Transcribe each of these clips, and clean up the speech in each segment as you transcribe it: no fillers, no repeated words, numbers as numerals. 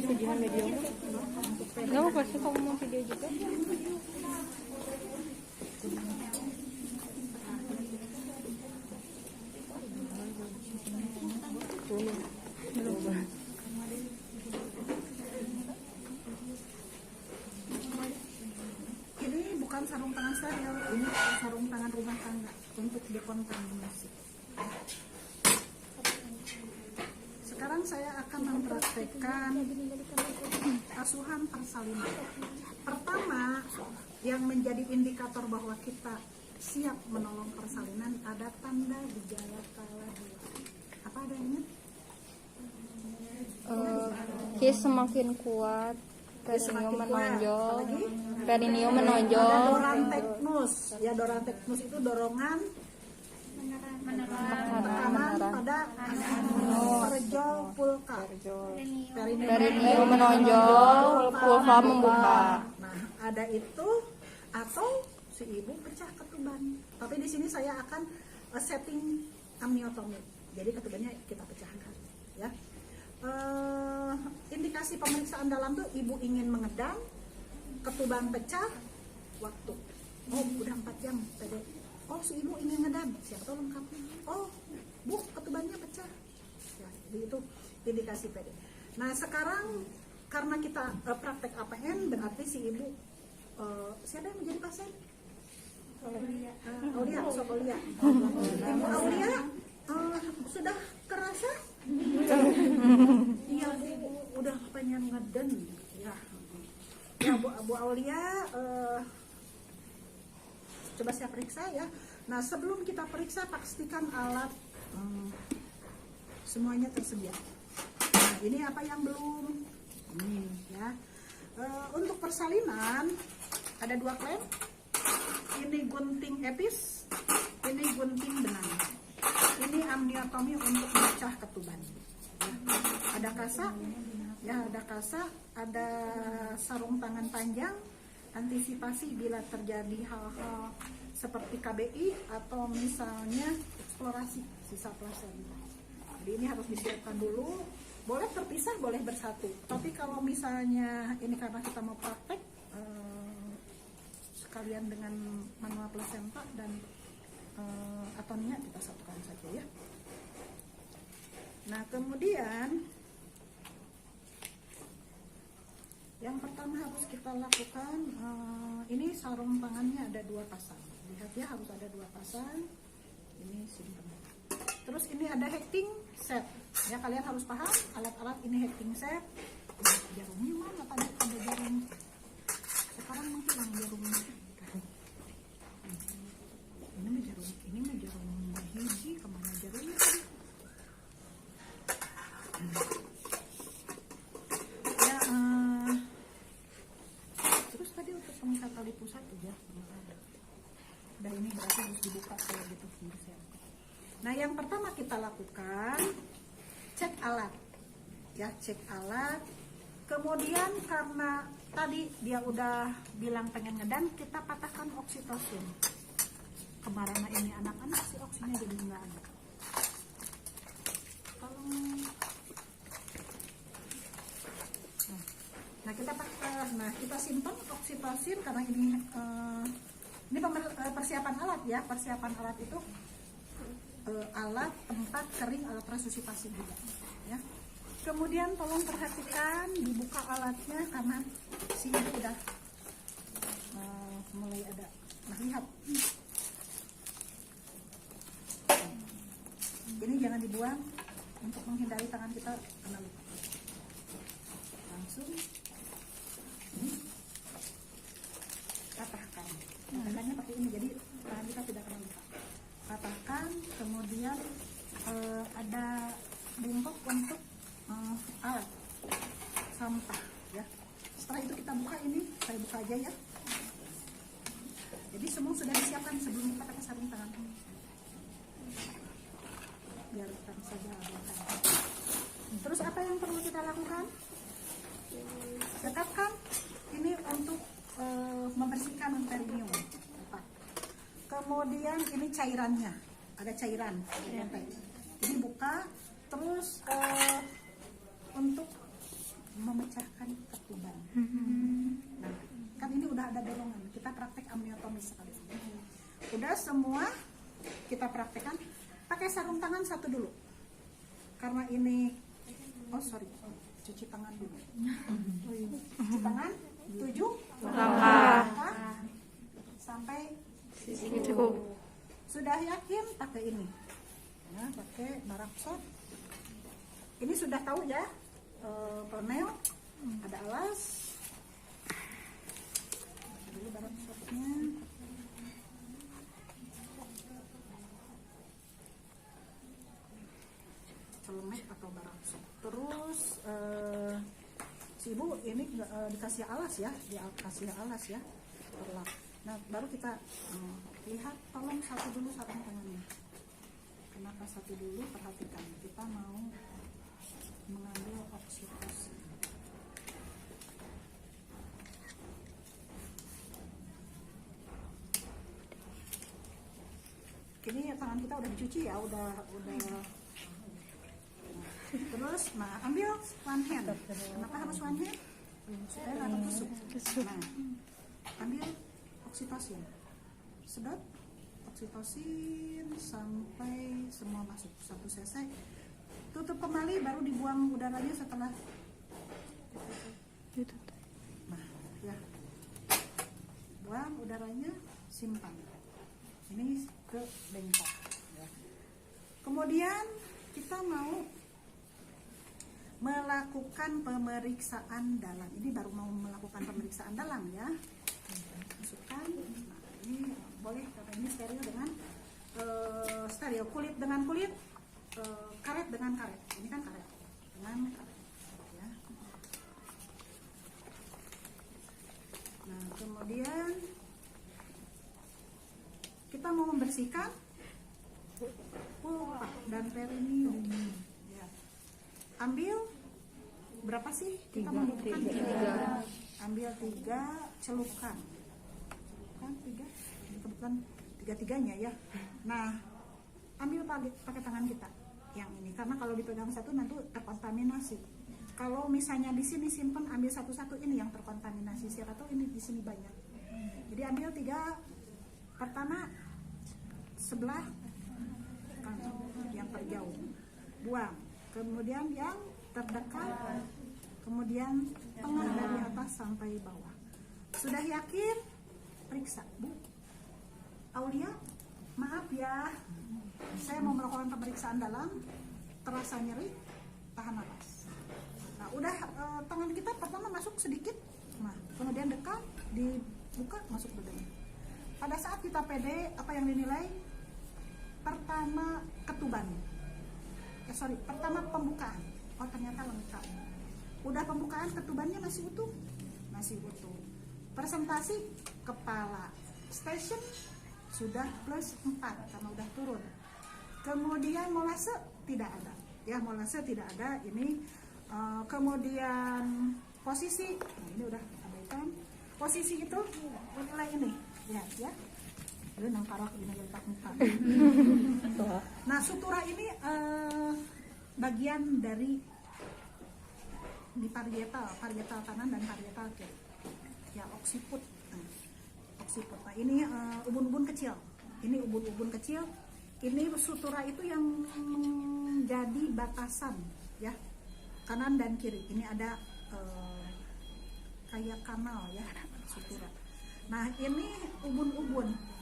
Videoan medium. Nggak apa-apa sih kamu mau video juga. Ini bukan sarung tangan steril, ini sarung tangan rumah tangga untuk dekontaminasi. Sekarang saya akan mempraktekkan asuhan persalinan. Pertama, yang menjadi indikator bahwa kita siap menolong persalinan ada tanda gejala kala dua. Apa adanya? Kiss semakin kuat, perineum menonjol, perineum Ada menonjol, doranteknus. Ya, doranteknus itu dorongan tekanan pada perjol pulka. perineum menonjol, vulva membuka. Nah, ada itu atau si ibu pecah ketuban. Tapi di sini saya akan setting amniotomi. Jadi ketubannya kita pecahkan, ya. Indikasi pemeriksaan dalam tuh ibu ingin mengedam, ketuban pecah, waktu. Oh, udah 4 jam tadi. Oh, si ibu ingin ngedam, siapa tahu lengkapnya. Oh, bu, ketubannya pecah. Ya, jadi itu indikasi PD. Nah, sekarang karena kita praktek APN, berarti si ibu siapa yang menjadi pasien? Aulia, sok Aulia. Ibu Aulia sudah kerasa? Iya, bu, udah pengen ngeden. Ya, ya Bu Aulia. Coba saya periksa ya. Nah, sebelum kita periksa pastikan alat semuanya tersedia. Nah, ini apa yang belum? Ini ya. Untuk persalinan ada 2 klem. Ini gunting epis, ini gunting benang. Ini amniotomi untuk memecah ketuban. Ya. Ada kasa, ya ada kasa, ada sarung tangan panjang. Antisipasi bila terjadi hal-hal seperti KBI atau misalnya eksplorasi sisa plasenta. Jadi ini harus disiapkan dulu. Boleh terpisah, boleh bersatu. Tapi kalau misalnya ini karena kita mau praktek sekalian dengan manual plasenta dan atominya kita satukan saja ya. Nah, kemudian yang pertama harus kita lakukan, ini sarung tangannya ada 2 pasang. Lihat ya, harus ada 2 pasang. Ini simpan. Terus ini ada hecting set. Ya, kalian harus paham alat-alat ini hecting set. Jarumnya mana tadi? Ada jarum. Sekarang menghilang jarumnya. Ini mah jarum hiji, kemana jarumnya tadi? Pengikat tali pusat ya. Udah, ini berarti harus dibuka kalau gitu. Nah, yang pertama kita lakukan cek alat. Ya, cek alat. Kemudian karena tadi dia udah bilang pengen ngedam, kita patahkan oksitosin. Kemana ini anak-anak si oksinya jadi enggak ada. Nah, kita simpan oksitosin karena ini persiapan alat ya. Persiapan alat itu alat tempat kering, alat resusitasi juga ya. Kemudian tolong perhatikan dibuka alatnya karena si ibu udah mulai ada. Nah, lihat. Ini jangan dibuang untuk menghindari tangan kita kena luka. Langsung patahkan. Patahkannya pakai ini, jadi tangan kita tidak kena luka. Patahkan, kemudian ada bengkok untuk alat sampah ya. Setelah itu kita buka ini, saya buka aja ya. Jadi semua sudah disiapkan sebelum kita pakai sarung tangan. Biarkan saja abaikan. Terus apa yang perlu kita lakukan? Dekatkan ini untuk membersihkan perineum. Kemudian ini cairannya, ada cairan. Jadi buka, terus kita praktekkan. Pakai sarung tangan satu dulu. Karena ini, cuci tangan dulu. Cuci tangan 7 Langkah. sampai Cukup. sudah yakin pakai ini. Ya, pakai barakshot. Ini sudah tahu ya, permel, ada alas. Dulu barakshotnya. Celemek atau barakshot. Terus si ibu ini dikasih alas ya, dikasih alas ya, perlap. Nah baru kita lihat, tolong satu dulu sarung tangannya. Kenapa satu dulu? Perhatikan, kita mau mengambil oksitosin. Ini tangan kita udah dicuci ya, udah. Terus, ambil one hand. Kenapa harus one hand? Supaya nggak tertusuk. Nah, ambil oksitosin. Sedot oksitosin sampai semua masuk. Satu selesai. Tutup kembali, baru dibuang udaranya setelah. Nah, ya. Buang udaranya, simpan. Ini ke bengkok. Ya. Kemudian kita mau melakukan pemeriksaan dalam. Ini baru mau melakukan pemeriksaan dalam ya. Masukkan. Nah, ini boleh karena ini steril dengan steril, kulit dengan kulit, karet dengan karet. Ini kan karet dengan karet. Ya. Nah, kemudian kita mau membersihkan pulpa dan perineum. Ya. Ambil berapa sih kita membutuhkan? 3. Ambil 3, celupkan. Celupkan 3. Ini kebetulan 3-3-nya ya. Nah, ambil pakai tangan kita yang ini, karena kalau dipegang satu nanti terkontaminasi. Kalau misalnya di sini simpan, ambil satu-satu, ini yang terkontaminasi. Siapa tahu ini di sini banyak. Jadi ambil 3. Pertama sebelah kanan yang terjauh, buang. Kemudian yang terdekat, kemudian tengah dari atas sampai bawah. Sudah yakin? Periksa, Bu. Aulia, maaf ya, saya mau melakukan pemeriksaan dalam, terasa nyeri, tahan napas. Nah, udah tangan kita pertama masuk sedikit, nah kemudian dekat, dibuka, masuk bedeng. Pada saat kita pede, apa yang dinilai? Pertama ketuban. Pertama pembukaan. Oh ternyata lengkap. Udah pembukaan, ketubannya masih utuh. Masih utuh. Presentasi kepala. Station sudah plus 4 karena udah turun. Kemudian molase tidak ada. Ya, molase tidak ada. Ini kemudian posisi. Nah, ini udah abaikan. Posisi itu menilai ini. Lihat ya. Ini nangkarok ini letak muka. Nah, sutura ini bagian dari di parietal kanan dan parietal kiri. Ya, oksiput. Oksiput. Nah, ini ubun-ubun kecil. Ini ubun-ubun kecil. Ini sutura itu yang menjadi batasan ya. Kanan dan kiri. Ini ada kayak kanal ya, sutura. Nah, ini ubun-ubun.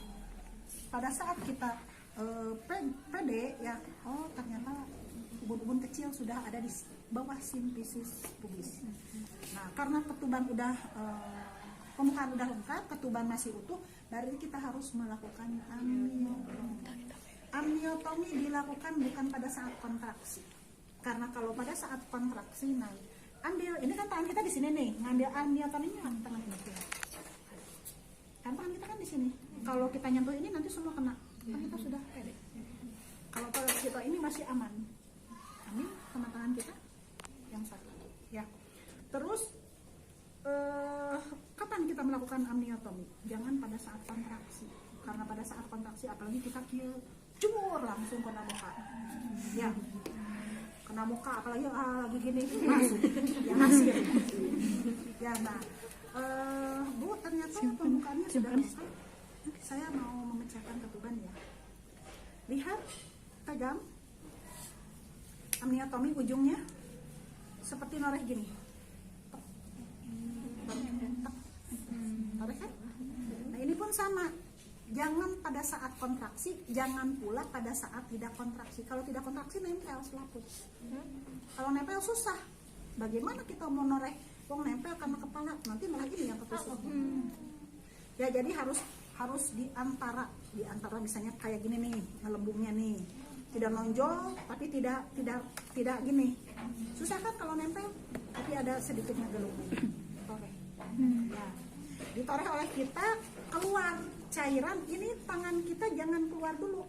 Pada saat kita pede ya, oh ternyata ubun-ubun kecil sudah ada di bawah simfisis pubis. Nah, karena ketuban udah pembukaan udah lengkap, ketuban masih utuh, berarti kita harus melakukan amniotomi. Amniotomi dilakukan bukan pada saat kontraksi. Karena kalau pada saat kontraksi, nah ambil, ini kan tangan kita di sini nih, ngambil amniotominya tangan ini. Kan tangan kita kan di sini. Kalau kita nyentuh ini nanti semua kena. Kan kita sudah pede. Kalau kita ini masih aman. Ambil sama tangan kita yang satu. Ya. Terus kapan kita melakukan amniotomi? Jangan pada saat kontraksi. Karena pada saat kontraksi apalagi kita jemur langsung kena muka. Ya. Kena muka apalagi lagi gini masuk. Ya hasil. Ya, nah. Bu, ternyata pembukaannya sudah selesai. Saya mau memecahkan ketuban ya. Lihat, pegang amniotomi ujungnya seperti noreh gini. Noreh kan? Nah ini pun sama. Jangan pada saat kontraksi, jangan pula pada saat tidak kontraksi. Kalau tidak kontraksi nempel selaput. Kalau nempel susah. Bagaimana kita mau noreh? Wong nempel karena kepala, nanti malah ini yang ketusuk. Ya jadi harus di antara misalnya kayak gini nih, ngelembungnya nih. Tidak nonjol tapi tidak gini. Susah kan kalau nempel, tapi ada sedikitnya gelembung. Toreh. Ya. Ditoreh oleh kita, keluar cairan. Ini tangan kita jangan keluar dulu.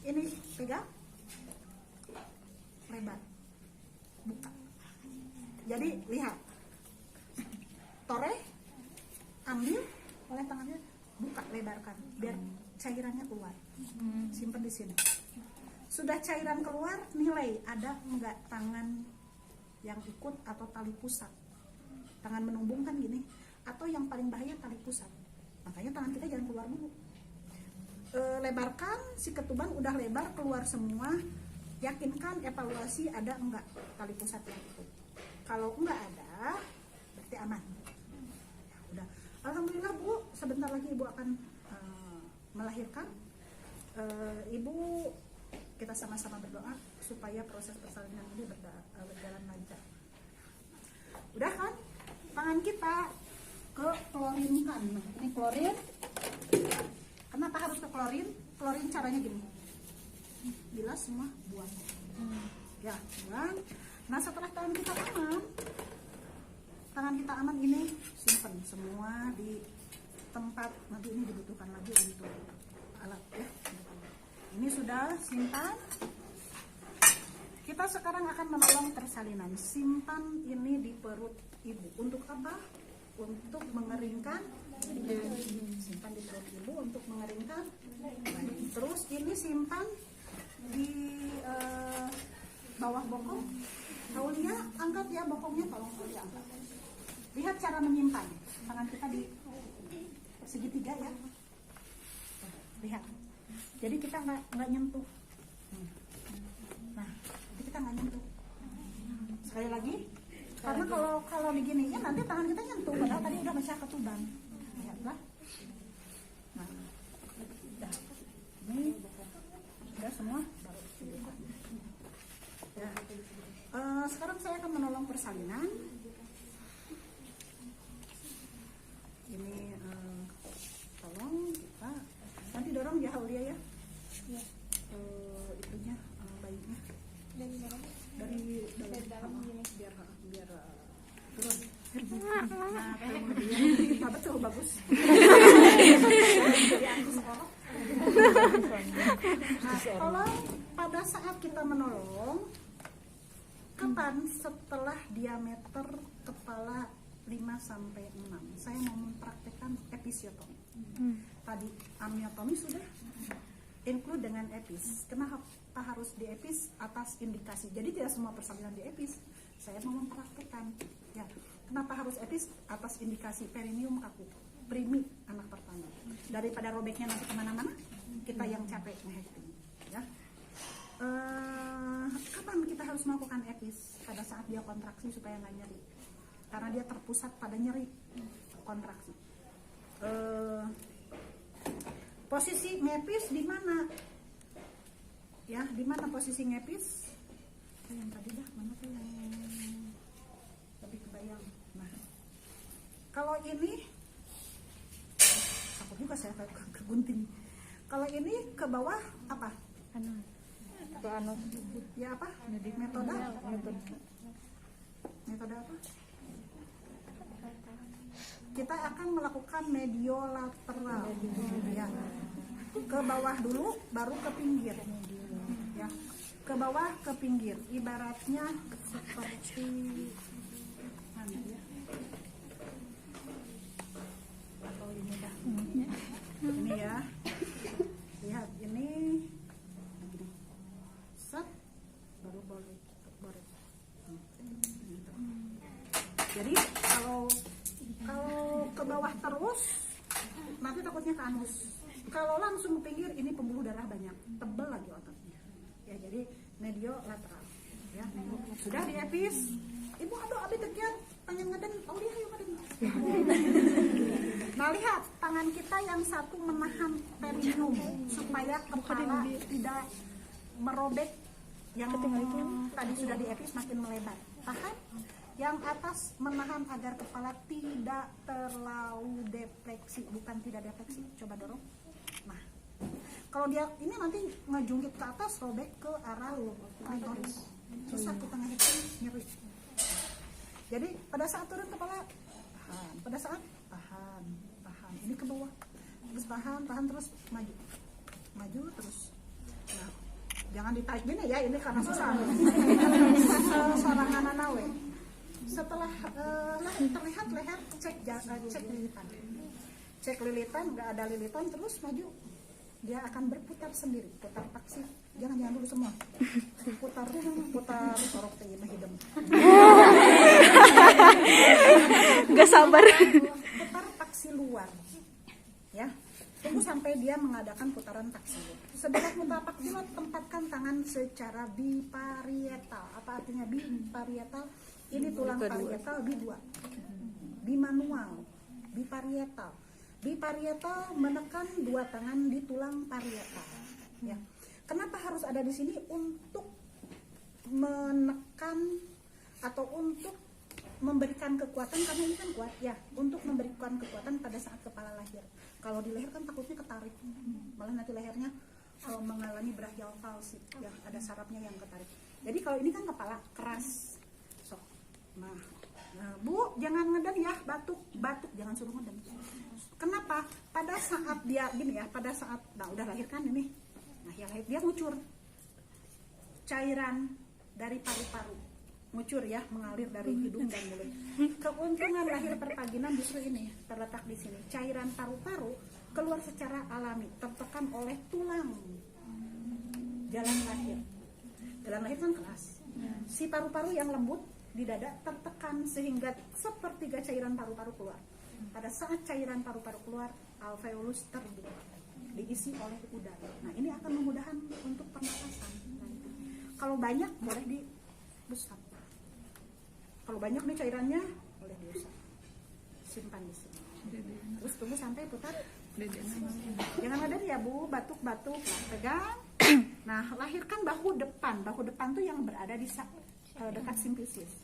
Ini pegang, lebar, buka. Jadi lihat, toreh, ambil oleh tangannya, buka, lebarkan, biar cairannya keluar. Simpan di sini. Sudah cairan keluar, nilai ada enggak tangan yang ikut atau tali pusat. Tangan menumbung kan gini, atau yang paling bahaya tali pusat. Makanya tangan kita jangan keluar dulu. Lebarkan, si ketuban udah lebar, keluar semua. Yakinkan, evaluasi ada enggak tali pusat yang ikut. Kalau enggak ada, berarti aman. Ya, udah. Alhamdulillah Bu, sebentar lagi Ibu akan melahirkan. Ibu, kita sama-sama berdoa supaya proses persalinan ini berjalan lancar. Udah kan? Tangan kita ke klorinkan. Ini klorin. Kenapa harus ke klorin? Klorin caranya gini. Bilas semua, buang. Ya, buang. Nah setelah tangan kita aman, ini simpan semua di tempat. Nanti ini dibutuhkan lagi untuk alat ya. Ini sudah simpan. Kita sekarang akan menolong persalinan. Simpan ini di perut ibu. Untuk apa? Untuk mengeringkan. Simpan di perut ibu untuk mengeringkan. Terus ini simpan di bawah bokong. Aulia, angkat ya bokongnya, tolong Aulia angkat. Lihat cara menyimpan. Tangan kita di segitiga ya. Lihat. Jadi kita nggak nyentuh. Nah, jadi kita nggak nyentuh. Sekali lagi, karena kalau begininya nanti tangan kita nyentuh. Padahal tadi udah mecah ketuban. Lihatlah. Nah, udah. Ini udah semua. Ya. Sekarang saya akan menolong persalinan. Ini tolong kita nanti dorong ya Aulia ya. Ya. Itunya bayinya. Dari dalam ini biar turun. Nah, kemudian betul bagus. Nah, tolong pada saat kita menolong, kapan setelah diameter kepala 5-6 saya mau mempraktekkan episiotomi. Tadi amniotomi sudah include dengan epis. Kenapa harus di epis? Atas indikasi. Jadi tidak semua persalinan di epis. Saya mau mempraktekkan. Ya, kenapa harus epis? Atas indikasi perineum kaku, primi anak pertama. Daripada robeknya nanti kemana-mana, kita yang capek ngehacking. Ya. Kapan kita harus melakukan epis? Pada saat dia kontraksi supaya nggak nyeri. Karena dia terpusat pada nyeri kontraksi. Posisi ngepis di mana? Ya, di mana posisi ngepis? Yang tadi dah, mana tuh yang lebih kebayang. Nah, kalau ini takut juga saya kegunting. Kalau ini ke bawah apa? Ke anus. Ya apa? Metode apa? Kita akan melakukan mediolateral. Ya. Ke bawah dulu, baru ke pinggir. Ya. Ke bawah, ke pinggir. Ibaratnya seperti mana ya? Atau ini dah. Ini ya. Lihat ini. Set. Baru boleh. Jadi kalau ke bawah terus nanti takutnya ke anus. Kalau langsung pinggir ini pembuluh darah banyak, tebel lagi ototnya. Ya jadi medio lateral. Ya. Sudah di epis. Ibu aduh abi tegian pengen ngeden, oh dia yuk ngeden. Nah lihat tangan kita yang satu menahan perineum supaya kepala tidak merobek, yang tadi sudah di epis makin melebar. Tahan. Yang atas menahan agar kepala tidak terlalu defleksi, bukan tidak defleksi. Coba dorong. Nah, kalau dia ini nanti ngejungkit ke atas, robek ke arah klitoris. Susah kita ngehitung, nyeri. Jadi pada saat turun kepala tahan, pada saat tahan. Ini ke bawah, terus tahan terus maju terus. Nah, jangan ditarik gini ya, ini karena susah. Sorangan nawe. Setelah terlihat leher, cek lilitan. Cek lilitan, nggak ada lilitan, terus maju. Dia akan berputar sendiri, putar taksi. Jangan dulu semua. Putar sorok teh mah hidem. Gak sabar. Putar taksi luar. Ya. Tunggu sampai dia mengadakan putaran taksi. Sebelah telapak bulat tempatkan tangan secara biparietal. Apa artinya biparietal? Ini tulang parietal B2. Bimanual, biparietal. Biparietal menekan dua tangan di tulang parietal. Ya. Kenapa harus ada di sini? Untuk menekan atau untuk memberikan kekuatan, karena ini kan kuat ya, untuk memberikan kekuatan pada saat kepala lahir. Kalau di leher kan takutnya ketarik, malah nanti lehernya mengalami brachial palsy, ya ada sarafnya yang ketarik. Jadi kalau ini kan kepala keras, sok. Nah, Bu jangan ngeden ya, batuk jangan suruh ngeden. Kenapa? Pada saat dia gini ya, pada saat udah lahir kan ini, nah yang lahir dia ngucur cairan dari paru-paru. Ngucur ya, mengalir dari hidung dan mulut. Keuntungan lahir perpaginan justru ini terletak di sini. Cairan paru-paru keluar secara alami, tertekan oleh tulang jalan lahir. Jalan lahir kan keras. Si paru-paru yang lembut di dada tertekan sehingga sepertiga cairan paru-paru keluar. Pada saat cairan paru-paru keluar, alveolus terbuka, diisi oleh udara. Nah ini akan memudahkan untuk pernapasan. Kalau banyak boleh diusap. Kalau banyak nih cairannya boleh diusap, simpan di sini. Terus tunggu sampai putar. Jangan ada ya Bu, batuk-batuk, pegang. Nah lahirkan bahu depan tuh yang berada di dekat simfisis.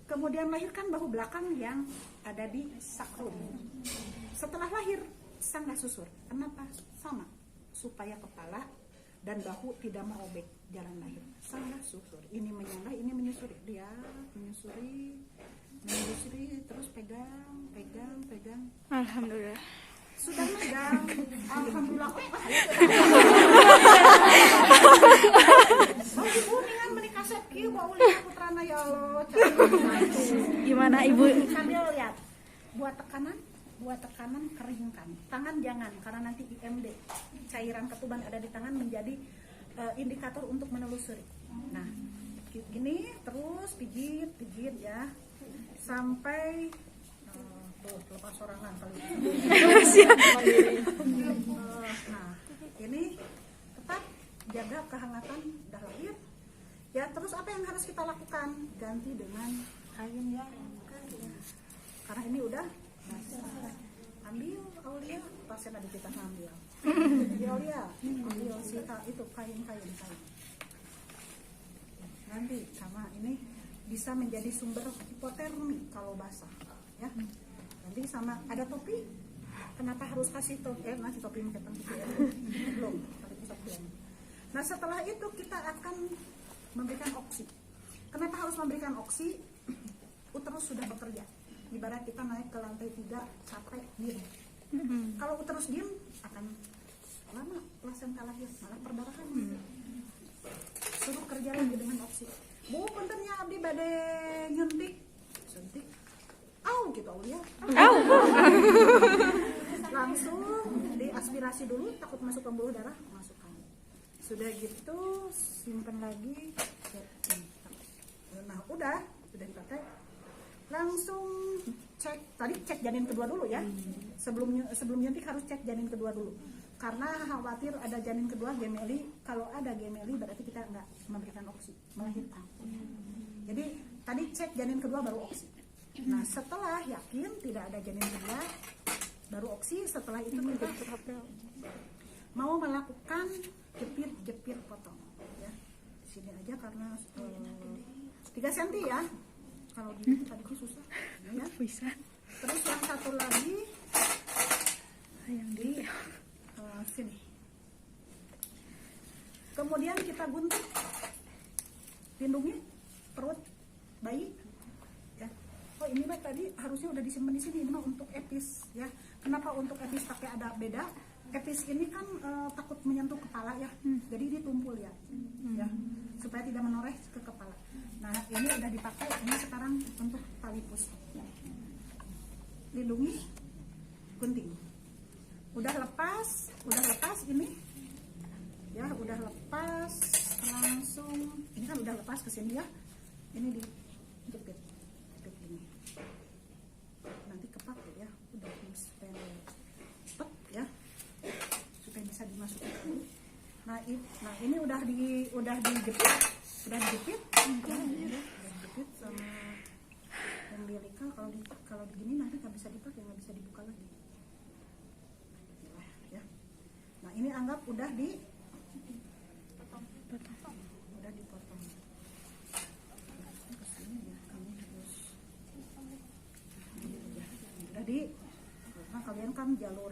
Kemudian lahirkan bahu belakang yang ada di sakrum. Setelah lahir sangat susur. Kenapa? Sama, supaya kepala dan bahu tidak merobek jalan lahir. Sangat susur. Ini menyangga, ini menyusuri. Dia menyusuri, terus pegang. Alhamdulillah. Sudah megang. Alhamdulillah. Oh ibu dengan menikah kieu bawa lihat putrana ya Allah. Gimana Ibu? Sambil lihat. Buat tekanan keringkan. Tangan jangan karena nanti IMD. Cairan ketuban ada di tangan menjadi indikator untuk menelusuri. Nah, gini terus pijit ya sampai lepas sorangan kali. Nah, ini tetap jaga kehangatan dah lahir. Ya, terus apa yang harus kita lakukan? Ganti dengan kain ya. Karena ini udah ambil Aulia, pasien ada kita ngambil. Aulia, ambil itu kain. Nanti sama ini bisa menjadi sumber hipotermi kalau basah, ya. Nanti sama ada topi. Kenapa harus kasih topi? Ngasih topi mungkin belum. Nah setelah itu kita akan memberikan oksi. Kenapa harus memberikan oksi? Uterus sudah bekerja. Ibarat kita naik ke lantai 3 capek diem. Kalau uterus diem akan lama plasenta lahir, malah perdarahan. Suruh kerja lagi dengan oksi. Bu, puntennya abdi bade nyuntik. Suntik. Au gitu Aulia. Au. Langsung diaspirasi dulu, takut masuk pembuluh darah, masukkan. Sudah gitu simpan lagi. Nah, udah dipakai. Langsung cek, tadi cek janin kedua dulu ya. Sebelum nyuntik harus cek janin kedua dulu. karena khawatir ada janin kedua gemeli. Kalau ada gemeli berarti kita nggak memberikan oksi, melahirkan. Jadi tadi cek janin kedua baru oksi. Nah setelah yakin tidak ada janin kedua baru oksi, setelah itu kita mau melakukan jepit potong ya. Di sini aja karena 3 cm ya. Kalau gini tadi susah ya. Bisa. Terus yang satu lagi Yang di sini. Kemudian kita gunting lindungnya perut bayi ya. Oh ini mah tadi harusnya udah disimpan di sini, ini mah untuk epis ya. Kenapa untuk epis pakai ada beda? Epis ini kan takut menyentuh kepala ya, jadi ini tumpul ya, ya supaya tidak menoreh ke kepala. Nah ini udah dipakai, ini sekarang untuk tali pus. Lindungi, gunting. Udah lepas ini ya, udah lepas langsung. Ini kan udah lepas ke sini ya, ini dijepit ini. Nanti kepakai ya, udah stop ya, supaya bisa dimasukin. Nah ini udah dijepit ya, udah dijepit sama umbilical. Kalau begini nanti nggak bisa dipakai, nggak bisa dibuka lagi ya. Nah ini anggap udah dipotong. Kesini ya, kami harus udah karena kalian kan jalur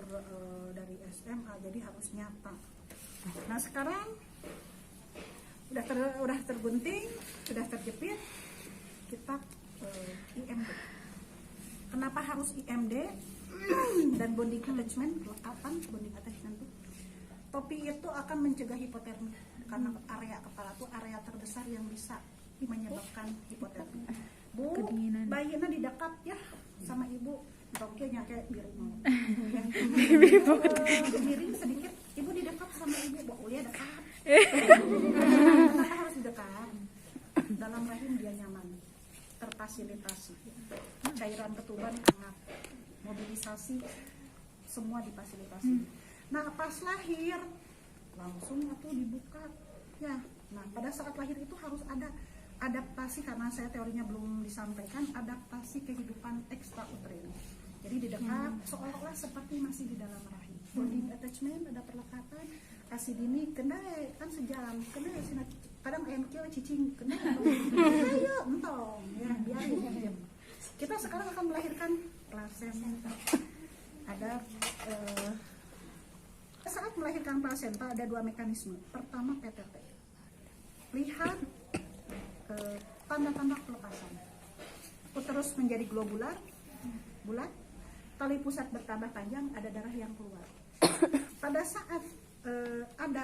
dari SMA jadi harus nyata. Nah sekarang udah tergunting, sudah terjepit, kita IMD. Kenapa harus IMD dan bonding attachment? Kelengkapan bonding attachment itu, topi itu akan mencegah hipotermi karena area kepala itu area terbesar yang bisa menyebabkan hipotermi. Bu, bayinya didekap ya sama ibu, tokenya kayak biru mau. Miring sedikit, ibu didekap sama ibu, boleh dekat. Kenapa harus dekat? Dalam rahim dia nyaman, terfasilitasi, cairan ketuban hangat, mobilisasi semua difasilitasi. Nah pas lahir langsung atau dibuka ya. Nah pada saat lahir itu harus ada adaptasi, karena saya teorinya belum disampaikan, adaptasi kehidupan ekstrauterin. Jadi didekap seolah-olah seperti masih di dalam rahim. Bonding attachment, ada perlekatan, kasih dini, kena kan sejalan, kena kadang ayam kecil cicing, kena ayo entong ya, biarin. Kita sekarang akan melahirkan plasenta. Ada saat melahirkan plasenta ada 2 mekanisme. Pertama PTT. Lihat tanda-tanda pelepasan. Uterus menjadi globular, bulat, tali pusat bertambah panjang, ada darah yang keluar. Pada saat ada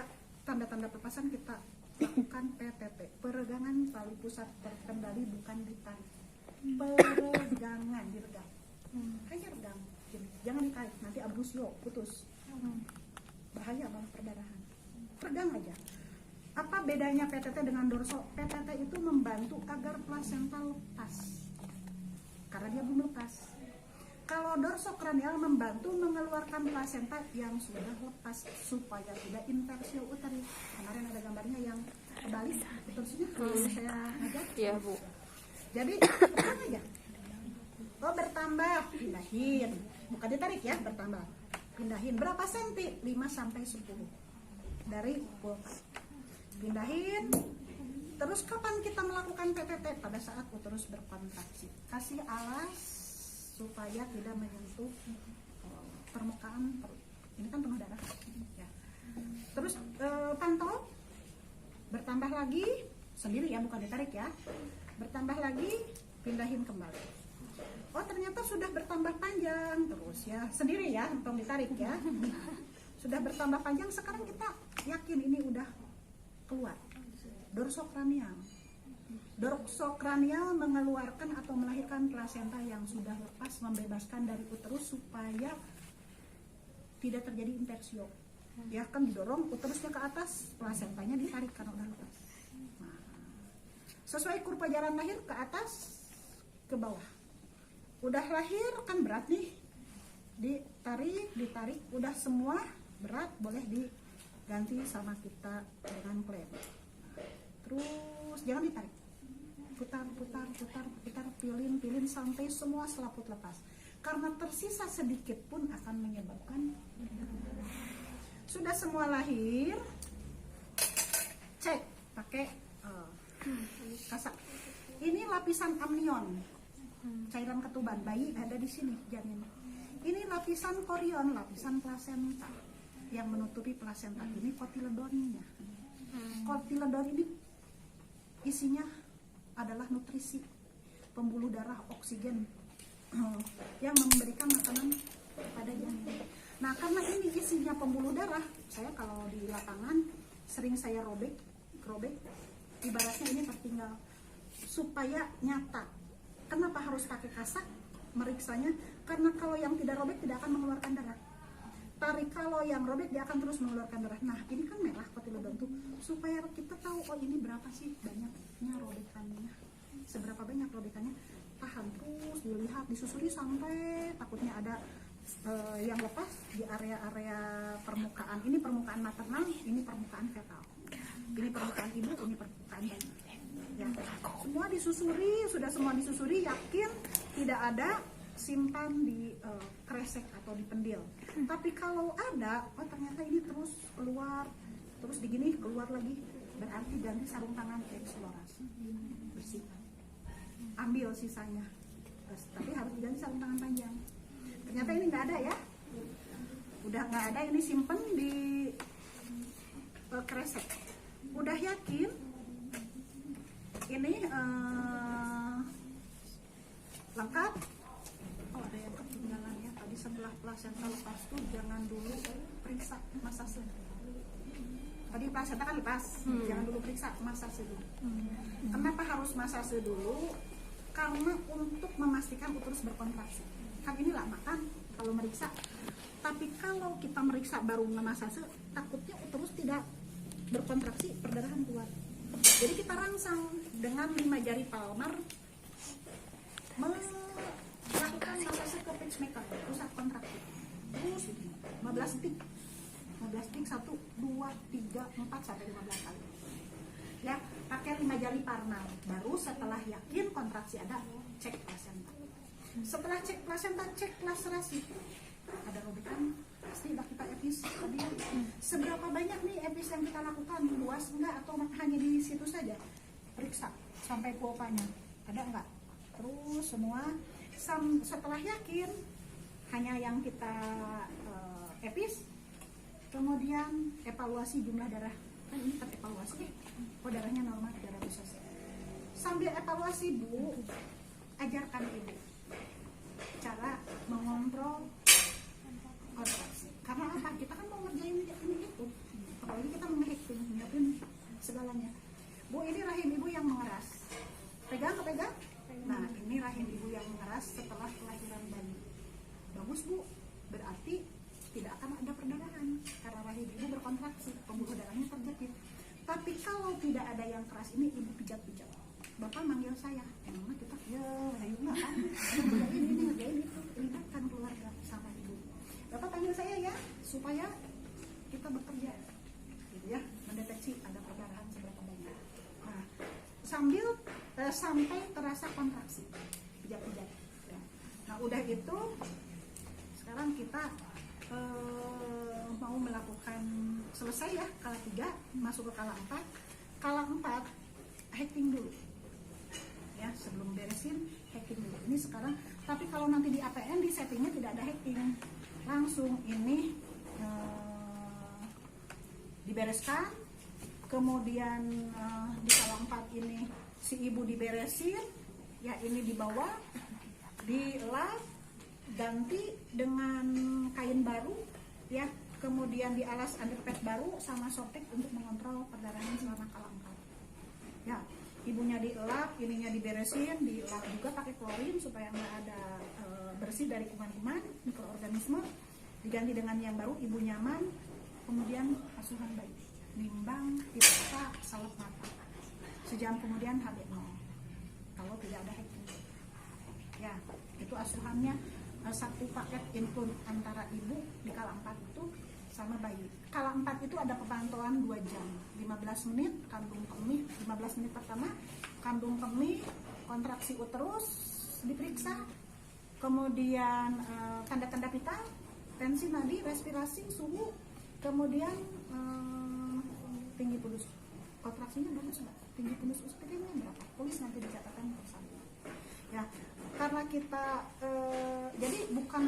tanda-tanda pelepasan, kita lakukan PTT, peregangan tali pusat terkendali, bukan ditarik. Peregangan, diregang. Hanya regang, jangan ditarik, nanti abdusio, putus. Bahaya banget perdarahan. Regang aja. Apa bedanya PTT dengan dorso? PTT itu membantu agar plasenta lepas, karena dia belum lepas. Kalau dorsokranial membantu mengeluarkan plasenta yang sudah lepas supaya tidak inversio uteri. Kemarin ada gambarnya yang kebalik, uterusnya kalau saya ngajak. Iya Bu. Jadi tekan aja. Oh bertambah, pindahin. Bukan ditarik ya, bertambah. Pindahin berapa senti? 5 sampai 10 dari pulpa. Pindahin. Terus kapan kita melakukan PTT? Pada saat uterus berkontraksi. Kasih alas supaya tidak menyentuh permukaan perut. Ini kan penuh darah ya. Terus pantau, bertambah lagi sendiri ya, bukan ditarik ya. Bertambah lagi, pindahin kembali. Oh ternyata sudah bertambah panjang terus ya, sendiri ya, tolong ditarik ya. Sudah bertambah panjang, sekarang kita yakin ini udah keluar. Dorsokranial. Dorsokranial mengeluarkan atau melahirkan plasenta yang sudah lepas, membebaskan dari uterus supaya tidak terjadi inversio. Ya kan didorong uterusnya ke atas, plasentanya ditarik karena udah lepas. Nah, sesuai kurva jalan lahir, ke atas, ke bawah. Udah lahir kan berat nih, ditarik, udah semua berat boleh diganti sama kita dengan klem. Terus jangan ditarik, putar, pilin sampai semua selaput lepas. Karena tersisa sedikit pun akan menyebabkan. Sudah semua lahir, cek pakai kasak. Ini lapisan amnion, cairan ketuban bayi ada di sini janin. Ini lapisan korion, lapisan plasenta yang menutupi plasenta. Ini kotiledonnya. Kotiledon ini isinya adalah nutrisi, pembuluh darah, oksigen yang memberikan makanan kepada janin. Nah, karena ini isinya pembuluh darah, saya kalau di lapangan sering saya robek, ibaratnya ini tertinggal supaya nyata. Kenapa harus pakai kasak meriksanya? Karena kalau yang tidak robek tidak akan mengeluarkan darah. Tarik kalau yang robek dia akan terus mengeluarkan darah. Nah, ini kan merah kotiledon tuh, supaya kita tahu oh ini berapa sih banyaknya robekannya, seberapa banyak robekannya. Tahan terus dilihat, disusuri sampai takutnya ada yang lepas di area-area permukaan. Ini permukaan maternal, ini permukaan fetal. Ini permukaan ibu, ini permukaan bayi. Ya, semua disusuri, sudah semua disusuri, yakin tidak ada simpan di kresek atau di pendil. Tapi kalau ada, oh ternyata ini terus keluar, terus digini keluar lagi, berarti ganti sarung tangan eksplorasi, bersihkan, ambil sisanya. Terus, tapi harus diganti sarung tangan panjang. Ternyata ini nggak ada ya, udah nggak ada, ini simpen di kresek. Udah yakin ini lengkap. Oh, ada yang ketinggalan ya, tadi sebelah plasenta lepas tuh jangan dulu periksa masase. Tadi plasenta kan lepas, jangan dulu periksa masase dulu. Kenapa harus masase dulu? Karena untuk memastikan uterus berkontraksi. Kan ini lama kan kalau meriksa. Tapi kalau kita meriksa baru memasase, takutnya uterus tidak berkontraksi, perdarahan keluar. Jadi kita rangsang dengan 5 jari palmar melakukan masase ke pacemaker, pusat kontraksi. Terus 15 detik. 15 detik 1, 2, 3, 4 sampai 15 kali. Ya, pakai 5 jari palmar. Baru setelah yakin kontraksi ada, cek plasenta. Setelah cek plasenta, cek laserasi. Ada robekan, pasti udah kita epis tadi. Seberapa banyak nih epis yang kita lakukan, luas enggak atau hanya di situ saja? Periksa sampai kuopanya, ada enggak? Terus semua setelah yakin hanya yang kita epis, kemudian evaluasi jumlah darah. Kan ini kan evaluasi, oh darahnya normal, darah bisa. Sambil evaluasi Bu, ajarkan Ibu cara mengontrol kontraksi. Karena apa? Kita kan mau ngerjain ini itu, apalagi kita menghitting, nyiapin segalanya. Bu, ini rahim Ibu yang mengeras. Pegang. Nah, ini rahim Ibu yang mengeras setelah kelahiran bayi. Bagus Bu, berarti tidak akan ada perdarahan karena rahim Ibu berkontraksi, pembuluh darahnya terjepit. Tapi kalau tidak ada yang keras ini, Ibu pijat-pijat. Bapak manggil saya, emang kita ya, ayo nggak kan? Ini ngerjain itu, libatkan keluarga sama Ibu. Bapak panggil saya ya, supaya kita bekerja, gitu ya, mendeteksi ada perdarahan seberapa banyak. Nah, sampai terasa kontraksi, pijat-pijat. Ya. Nah, udah itu, sekarang kita mau melakukan selesai ya, kala 3, masuk ke kala 4. Kala 4, hacking dulu. Ya, sebelum beresin hacking dulu. Ini sekarang, tapi kalau nanti di APN di settingnya tidak ada hacking, langsung ini dibereskan. Kemudian di kala 4 ini si ibu diberesin, ya ini dibawa, dilap, ganti dengan kain baru, ya. Kemudian dialas underpad baru sama sopek untuk mengontrol perdarahan selama kala 4. Ya. Ibunya dielap, ininya diberesin, dielap juga pakai klorin supaya nggak ada bersih dari kuman-kuman, mikroorganisme, diganti dengan yang baru, ibu nyaman, kemudian asuhan bayi, nimbang, diperiksa, salep mata, sejam kemudian HB0, kalau tidak ada hacking. Ya, itu asuhannya 1 paket input antara ibu di kala 4 itu sama bayi. Kalau 4 itu ada pemantauan 2 jam, 15 menit kandung kemih, 15 menit pertama kandung kemih, kontraksi uterus diperiksa, kemudian tanda-tanda vital, tensi nadi, respirasi, suhu, kemudian tinggi pulus, kontraksinya berapa sudah, tinggi pulus USPD-nya berapa, tulis nanti dicatatkan bersama. Ya, karena kita jadi bukan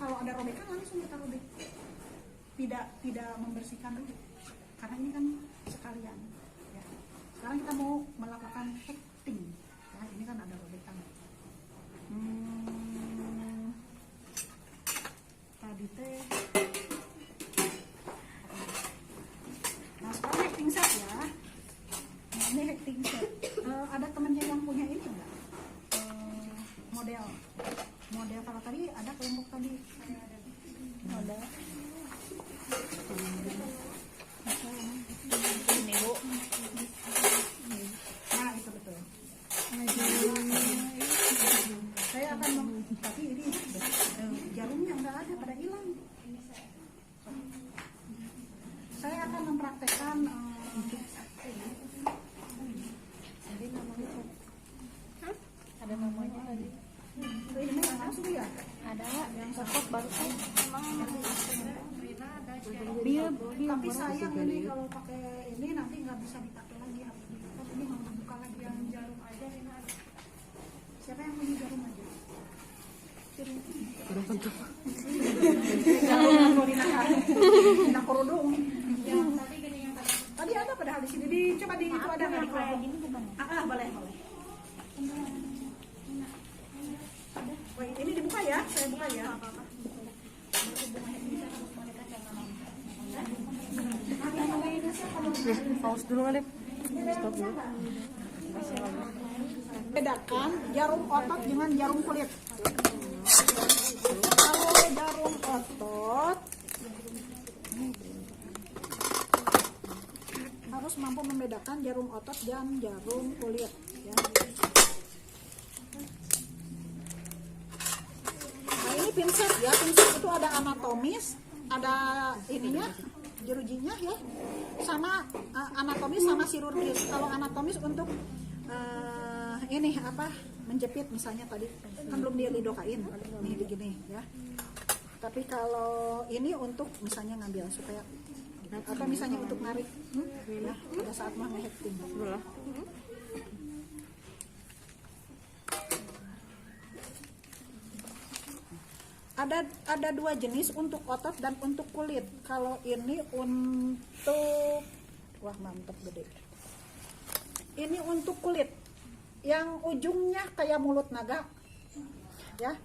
kalau ada robekan langsung kita robek, tidak membersihkan dulu, karena ini kan sekalian. Ya. Sekarang kita mau melakukan hecting, ya, ini kan ada robekan. Tadi teh. Nah sekarang hecting set ya. Nah, ini hecting set. Ada temannya yang punya ini enggak? Model kalau tadi ada kelompok tadi model ini Bu. Nah itu betul. Saya akan tapi ini jarumnya nggak ada, pada hilang. Saya akan mempraktekkan Ada namanya tadi. ini langsung ya. Ada yang support baru kan. Dia tapi sayang ini kalau pakai ini nanti nggak bisa dipakai lagi, harus dibuka. Ini mau buka lagi yang jarum aja ini ada. Siapa yang punya jarum aja? Baru bentuk. Jarum Dina kerudung. Tadi ada padahal di sini. Coba di itu ada nggak di kelompok ini bukan? Boleh. Wait, ini dibuka ya, saya buka ya. Pause dulu kali. Stop dulu. Bedakan jarum otot dengan jarum kulit. Kalau jarum otot harus mampu membedakan jarum otot dan jarum kulit. Ya. Nah ini pinset ya, pinset itu ada anatomis, ada ininya, jerujinya ya, sama anatomis sama chirurgis. Kalau anatomis untuk ini apa, menjepit misalnya tadi kan belum dilidokain, nih begini ya. Tapi kalau ini untuk misalnya ngambil supaya atau misalnya untuk narik ya, pada saat mau nge-hecting. Ada 2 jenis untuk otot dan untuk kulit. Kalau ini untuk wah mantep gede. Ini untuk kulit yang ujungnya kayak mulut naga. Ya.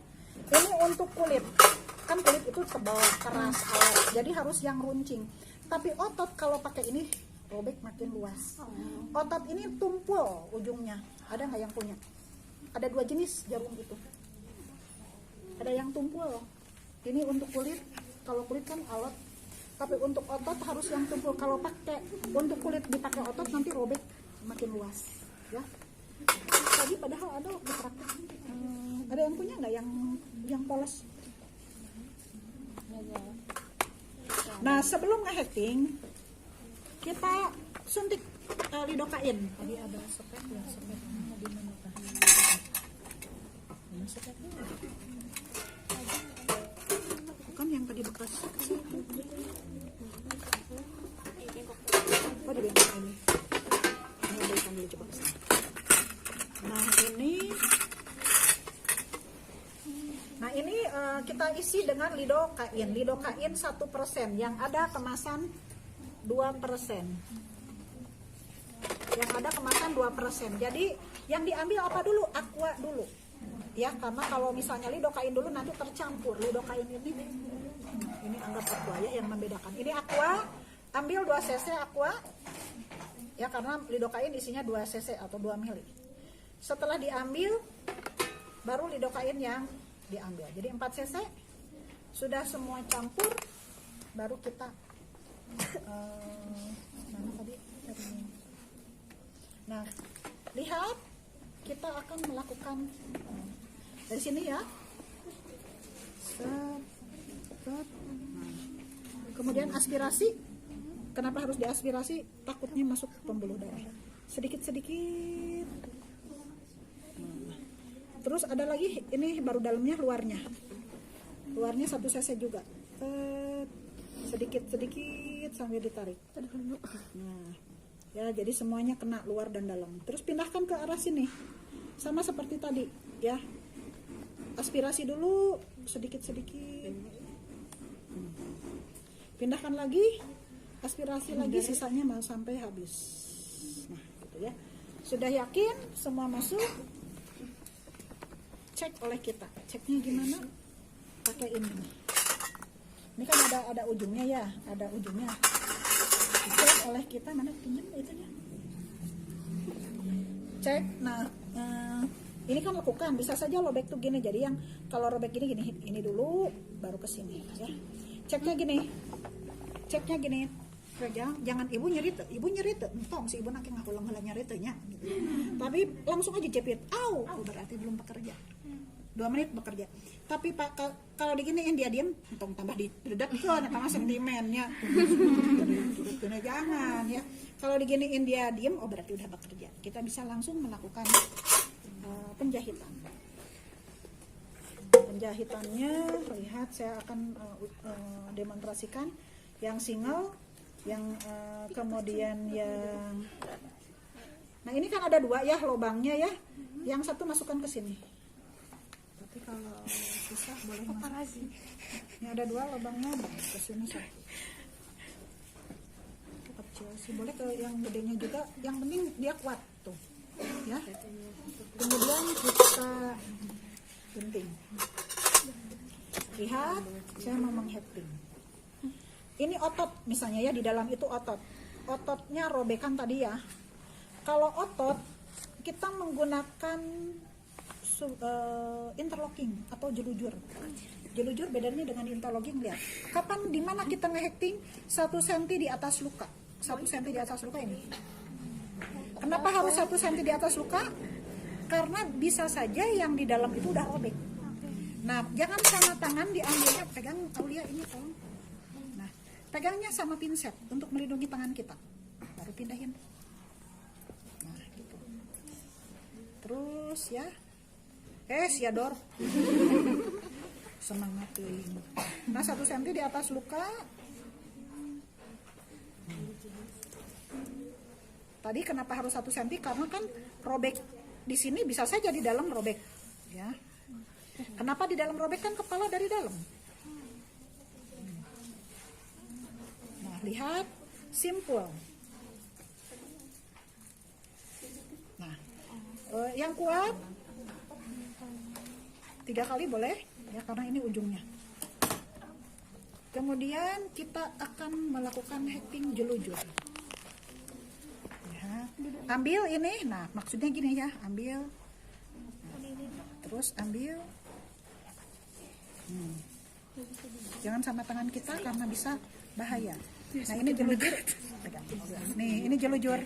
Ini untuk kulit. Kan kulit itu tebal, keras, awet. Jadi harus yang runcing. Tapi otot kalau pakai ini robek makin luas. Otot ini tumpul ujungnya. Ada nggak yang punya? Ada 2 jenis jarum itu. Ada yang tumpul. Ini untuk kulit. Kalau kulit kan alat. Tapi untuk otot harus yang tumpul. Kalau pakai untuk kulit dipakai otot nanti robek makin luas. Ya. Tadi padahal ada waktu praktek. Ada yang punya nggak yang polos? Nah sebelum nge-hecting kita suntik lidokain. Tadi ada sepet ya, sepetnya di mana tadi? Mana sepetnya? Bukan yang tadi bekas. Oh di bengkel ini. Ini berikan dulu coba kesana. Nah ini kita isi dengan lidokain. Lidokain 1%, yang ada kemasan 2%. Yang ada kemasan 2%. Jadi yang diambil apa dulu? Aqua dulu. Ya, karena kalau misalnya lidokain dulu nanti tercampur. Lidokain ini anggap aqua ya yang membedakan. Ini aqua, ambil 2 cc aqua. Ya, karena lidokain isinya 2 cc atau 2 mili. Setelah diambil baru lidokain yang diambil. Jadi 4 cc sudah semua campur, baru kita mana tadi? Nah, lihat kita akan melakukan dari sini ya. Set. Nah, Kemudian aspirasi. Kenapa harus diaspirasi? Takutnya masuk pembuluh darah. Sedikit-sedikit. Terus ada lagi, ini baru dalamnya, luarnya. Luarnya 1 cc juga. Sedikit-sedikit sambil ditarik. Nah, ya jadi semuanya kena luar dan dalam. Terus pindahkan ke arah sini. Sama seperti tadi, ya. Aspirasi dulu sedikit-sedikit. Pindahkan lagi, aspirasi lagi, sisanya mau sampai habis. Nah, gitu ya. Sudah yakin semua masuk? Cek oleh kita. Ceknya gimana? Pakai ini. Ini kan ada ujungnya ya, ada ujungnya. Cek oleh kita, mana pinjam itunya? Cek. Nah, ini kan lekukan, bisa saja lobek tuh gini. Jadi yang kalau robek gini ini dulu, baru ke sini ya. Ceknya gini. Jangan ibu nyerit, entong si ibu nak ngakulang heula nyeritnya gitu. Tapi langsung aja jepit. Berarti belum bekerja. 2 menit bekerja. Tapi Pak kalau diginiin dia diem, entong tambah didedak kan sama sentimennya. Jangan ya. Kalau diginiin dia diem, berarti udah bekerja. Kita bisa langsung melakukan penjahitan. Penjahitannya, lihat saya akan demonstrasikan yang single, yang kemudian yang, nah ini kan ada 2 ya lubangnya ya, yang satu masukkan ke sini. Tapi kalau susah boleh masuk. Ini ada 2 lubangnya, ke sini satu. Kecil sih, boleh ke yang gedenya juga. Yang penting dia kuat tuh, ya. Kemudian kita gunting. Lihat, saya mau menghepting. Ini otot misalnya ya, di dalam itu otot. Ototnya robekan tadi ya. Kalau otot kita menggunakan interlocking atau jelujur. Jelujur bedanya dengan interlocking, lihat. Kapan dimana kita ngehekting 1 cm di atas luka. 1 cm di atas luka ini. Kenapa harus 1 cm di atas luka? Karena bisa saja yang di dalam itu udah robek. Nah, jangan sama tangan diambilnya, pegang Aulia ini tolong. Nah, pegangnya sama pinset untuk melindungi tangan kita. Baru pindahin. Nah, gitu. Terus ya. Siador. Semangat tuh. Nah, 1 cm di atas luka. Tadi kenapa harus 1 cm? Karena kan robek di sini bisa saja di dalam robek, ya. Kenapa di dalam robek? Kan kepala dari dalam. Nah, lihat, simple. Nah, yang kuat 3 kali boleh, ya, karena ini ujungnya. Kemudian kita akan melakukan hacking jelujur. Ya, ambil ini, nah maksudnya gini ya, ambil, terus ambil. Jangan sama tangan kita karena bisa bahaya. Nah, ini jelujur. Nih, ini jelujur.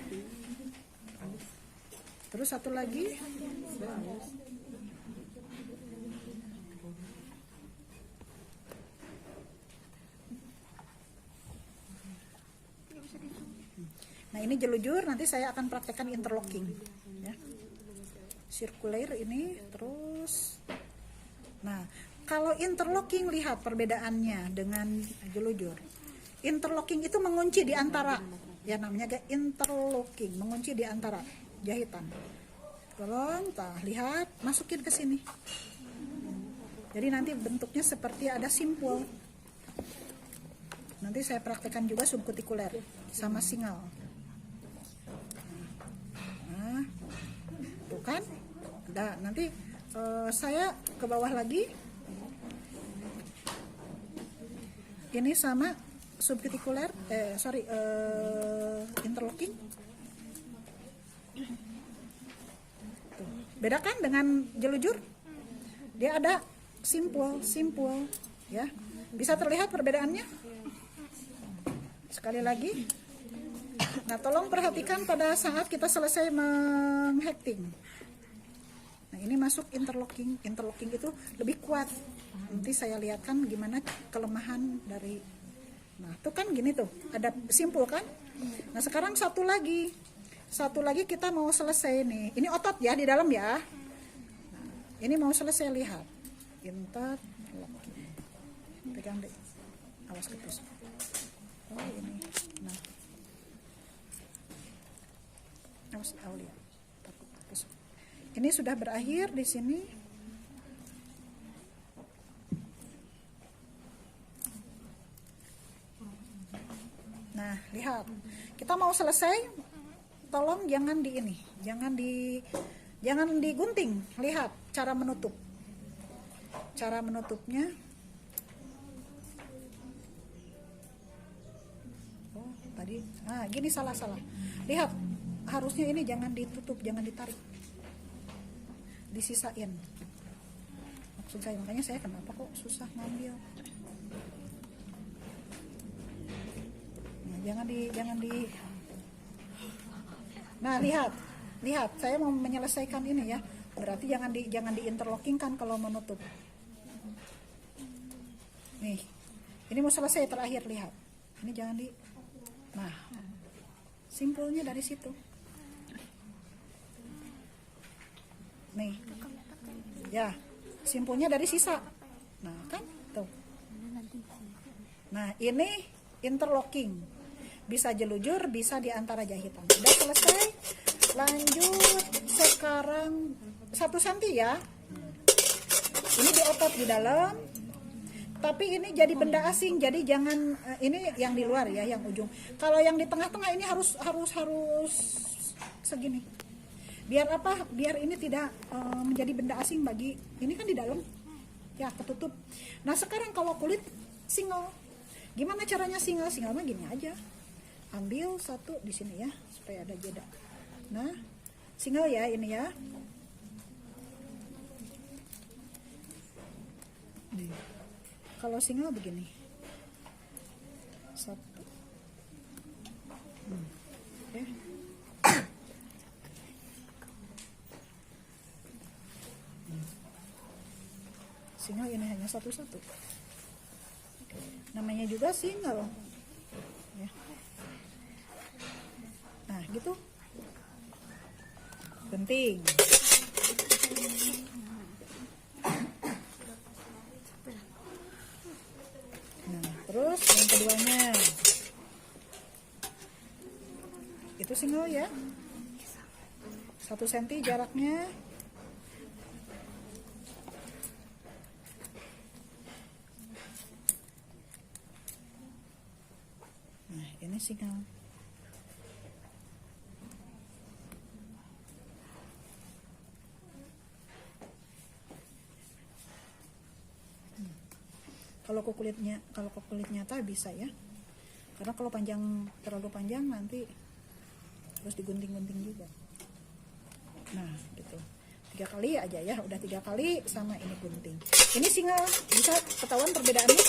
Terus satu lagi. Nah, ini jelujur, nanti saya akan praktekkan interlocking ya. Circular ini, terus. Nah, kalau interlocking, lihat perbedaannya dengan jelujur. Interlocking itu mengunci di antara, ya namanya kayak interlocking, mengunci di antara jahitan. Tolong, lihat, masukin ke sini. Jadi nanti bentuknya seperti ada simpul. Nanti saya praktekkan juga subkutikuler sama singal. Nah, tuh kan? Nah, nanti saya ke bawah lagi. Ini sama subkutikuler, interlocking. Tuh. Bedakan dengan jelujur, dia ada simpul, ya. Bisa terlihat perbedaannya? Sekali lagi. Nah, tolong perhatikan pada saat kita selesai menghacking. Nah, ini masuk interlocking. Interlocking itu lebih kuat. Nanti saya lihatkan gimana kelemahan dari Nah, tuh kan gini tuh, ada simpul kan? Nah, sekarang satu lagi kita mau selesai nih. Ini otot ya di dalam ya. Nah, ini mau selesai, lihat. Interlocking. Pegang deh. Awas ketusuk. Oh, ini. Nah. Awas Aulia. Takut ketusuk. Ini sudah berakhir di sini. Nah, lihat. Kita mau selesai. Tolong jangan di ini, jangan digunting. Lihat cara menutup. Cara menutupnya. Oh, tadi. Nah, gini salah. Lihat. Harusnya ini jangan ditutup, jangan ditarik. Disisain. Maksud saya, makanya saya kenapa kok susah ngambil. Nah, jangan di Nah, lihat, saya mau menyelesaikan ini ya. Berarti jangan diinterlocking kan kalau menutup. Nih, ini mau selesai terakhir, lihat. Ini jangan di. Nah, simpulnya dari situ. Nih, ya, simpulnya dari sisa. Nah, kan, tuh. Nah, ini interlocking. Bisa jelujur, bisa di antara jahitan. Udah selesai. Lanjut sekarang 1 cm ya. Ini di otot di dalam. Tapi ini jadi benda asing. Jadi jangan ini yang di luar ya, yang ujung. Kalau yang di tengah-tengah ini harus segini. Biar apa? Biar ini tidak menjadi benda asing bagi ini kan di dalam. Ya, ketutup. Nah, sekarang kalau kulit single. Gimana caranya single? Single mah gini aja. Ambil satu di sini ya, supaya ada jeda. Nah, single ya ini ya. Nih. Kalau single begini. Satu. Oke. Single ini hanya satu-satu. Namanya juga single. Ya. Nah, gitu. Penting. Nah, terus yang keduanya. Itu single ya. 1 cm jaraknya. Nah, ini single. Kalau kulit nyata bisa ya, karena kalau terlalu panjang nanti harus digunting-gunting juga. Nah, gitu. 3 kali aja ya, udah 3 kali sama ini gunting. Ini single, bisa ketahuan perbedaannya.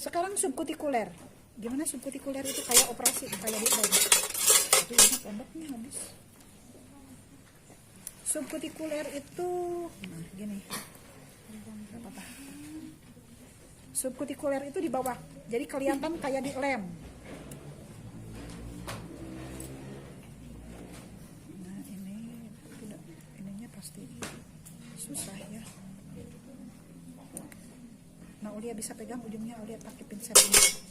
Sekarang subkutikuler. Gimana subkutikuler itu? Kayak operasi, kayak di lem. Tapi ini pondoknya habis. Subkutikuler itu, nah gini. Apa-apa. Subkutikuler itu di bawah, jadi kelihatan kayak di lem. Nah, ini tidak, ininya pasti susah ya. Nah, Ulia bisa pegang ujungnya, Ulia pakai pinset ini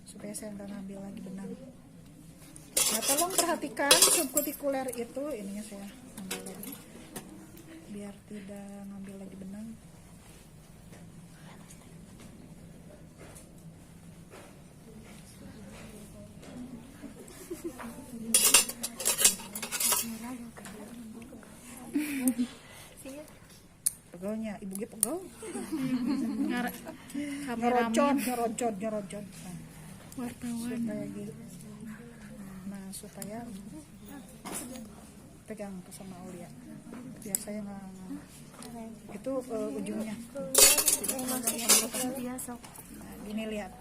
supaya saya nggak ngambil lagi benang. Nah, tolong perhatikan subkutikuler itu, ininya saya ambil lagi biar tidak ngambil lagi benang. Pegelnya, ibu gue pegel. Ngerocot. Nah, supaya gitu. Nah, supaya pegang ke sama Aulia. Biar saya nggak itu ujungnya. Nah, gini lihat.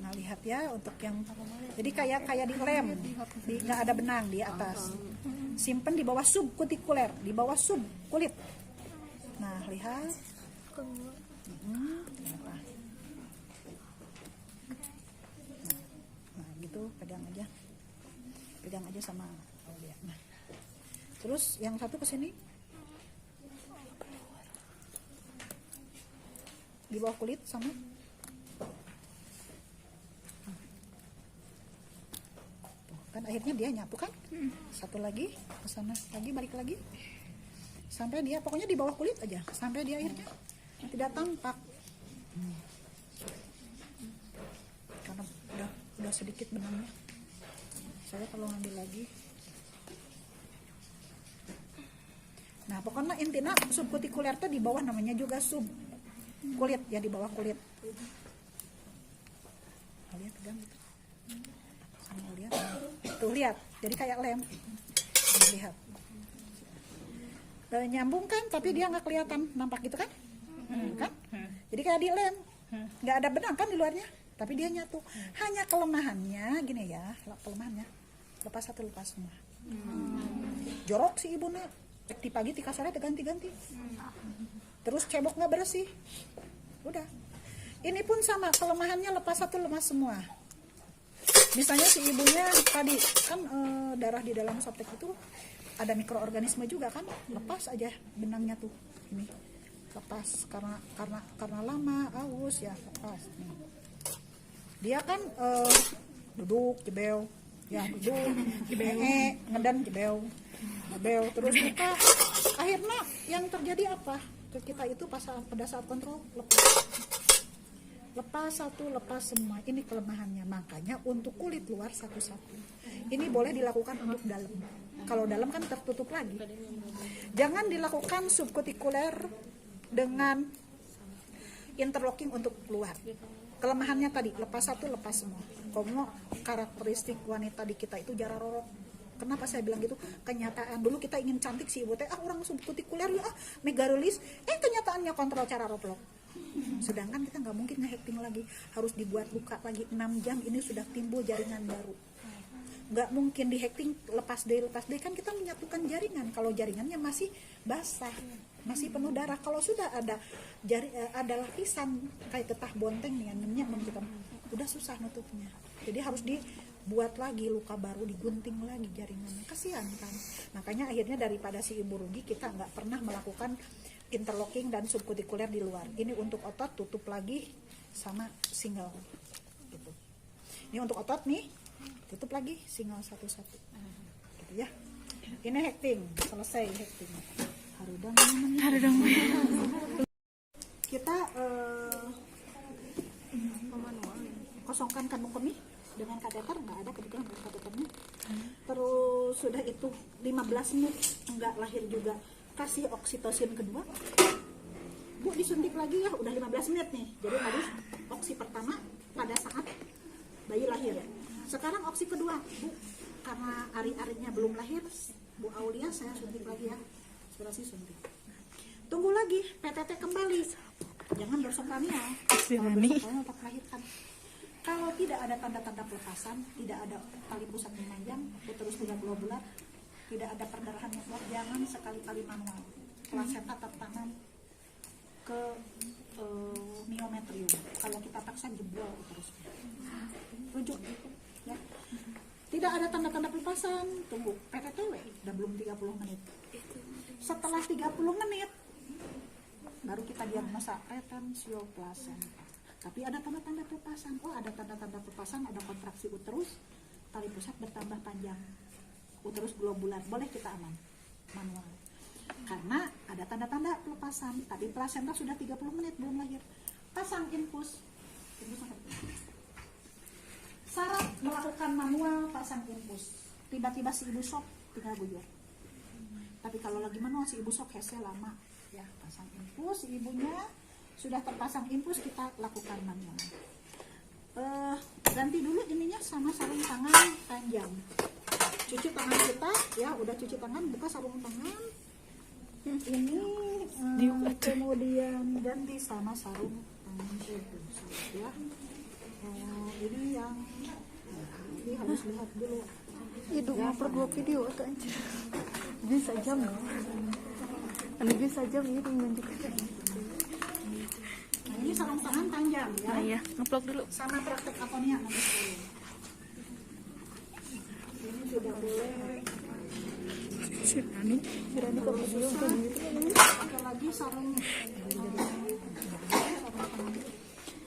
Nah, lihat ya untuk yang jadi kayak di lem, nggak ada benang di atas. Simpen di bawah subkutikuler, di bawah sub kulit. Nah, lihat. itu pegang aja sama Aulia. Nah, terus yang satu ke sini di bawah kulit sama. Tuh, kan akhirnya dia nyapu kan. Satu lagi ke sana lagi, balik lagi sampai dia pokoknya di bawah kulit aja sampai dia akhirnya tidak tampak. Karena udah sedikit benangnya. Saya kalau ngambil lagi. Nah, pokoknya intinya subkutikuler tuh di bawah, namanya juga sub kulit ya, di bawah kulit. Lihat pegang gitu. Sama lihat. Tuh lihat, jadi kayak lem. Lihat. Nyambung kan, tapi dia nggak kelihatan, nampak gitu kan? Kan? Jadi kayak di lem. Nggak ada benang kan di luarnya, tapi dia nyatu. Hanya kelemahannya gini ya, kelemahannya lepas satu lepas semua. Jorok si ibu nak, di pagi tika sore ganti-ganti. Terus cebok nggak bersih. Udah. Ini pun sama, kelemahannya lepas satu lemas semua. Misalnya si ibunya tadi kan darah di dalam softtek itu ada mikroorganisme juga kan, lepas aja benangnya tuh. Ini lepas karena lama aus ya, lepas nih. Dia kan duduk jebel ya, ngedan jebel terus buka. Akhirnya yang terjadi apa ke kita itu pada saat kontrol lepas satu lepas semua. Ini kelemahannya. Makanya untuk kulit luar satu-satu ini boleh dilakukan untuk dalam. Kalau dalam kan tertutup lagi. Jangan dilakukan subkutikuler dengan interlocking untuk keluar. Kelemahannya tadi lepas satu lepas semua. Komo karakteristik wanita di kita itu jarang rorok. Kenapa saya bilang gitu? Kenyataan dulu kita ingin cantik si ibu teh, orang subkutikuler ya, megarolis. Kenyataannya kontrol cara roplok. Sedangkan kita nggak mungkin nge-hacking lagi, harus dibuat luka lagi 6 jam. Ini sudah timbul jaringan baru. Nggak mungkin di hacking lepas deh kan kita menyatukan jaringan. Kalau jaringannya masih basah, masih penuh darah. Kalau sudah ada lapisan kayak getah bonteng nih, minyak kita udah susah nutupnya. Jadi harus dibuat lagi luka baru, digunting lagi jaringannya. Kasihan kan. Makanya akhirnya daripada si ibu rugi, kita nggak pernah melakukan interlocking dan subkutikuler di luar. Ini untuk otot, tutup lagi sama single gitu. Ini untuk otot nih, tutup lagi single satu-satu gitu ya. Ini hacking, selesai hacking. Harudang kita kosongkan kandung kemih dengan kateter. Nggak ada kebetulan kateternya. Terus sudah itu 15 menit nggak lahir juga, kasih oksitosin kedua. Bu disuntik lagi ya, udah 15 menit nih. Jadi tadi oksi pertama pada saat bayi lahir. Sekarang oksi kedua, Bu, karena ari-arinya belum lahir, Bu Aulia saya suntik lagi ya. Aspirasi suntik. Tunggu lagi, PTT kembali. Jangan dorsal cranial. Untuk melahirkan. Kalau tidak ada tanda-tanda pelepasan, tidak ada tali pusat memanjang, uterus tidak globular, tidak ada perdarahan yang kuat, jangan sekali-kali manual. Plasenta tertanam ke miometrium. Kalau kita paksa jebol uterusnya. Rujuk gitu ya. Tidak ada tanda-tanda pelepasan, tunggu PTTW, udah belum 30 menit. Setelah 30 menit baru kita diagnosa retensio placenta. Tapi ada tanda-tanda pelepasan. Oh, ada tanda-tanda pelepasan, ada kontraksi uterus, tali pusat bertambah panjang, uterus globular, boleh kita aman manual. Karena ada tanda-tanda pelepasan, tapi plasenta sudah 30 menit belum lahir. Pasang infus. Syarat melakukan manual pasang infus. Tiba-tiba si ibu shock, tinggal bujur. Tapi kalau lagi manual si ibu shock hese lama ya, pasang infus, si ibunya sudah terpasang infus, kita lakukan manual. Ganti dulu ininya sama sarung tangan panjang. Cuci tangan kita ya, udah cuci tangan, buka sarung tangan. Ini kemudian ganti sama sarung tangan itu ya. Ini yang ini harus lihat dulu. Itu ya, per 2 video atau anjir. Bisa jam. Bisa jam ini menunjukkan. Ini sarung tangan panjang ya. Nah ya, ngeplok dulu. Sama praktek aponia nomor 10. boleh. Si Rani kalau video kayak gitu. Pakai lagi sarungnya.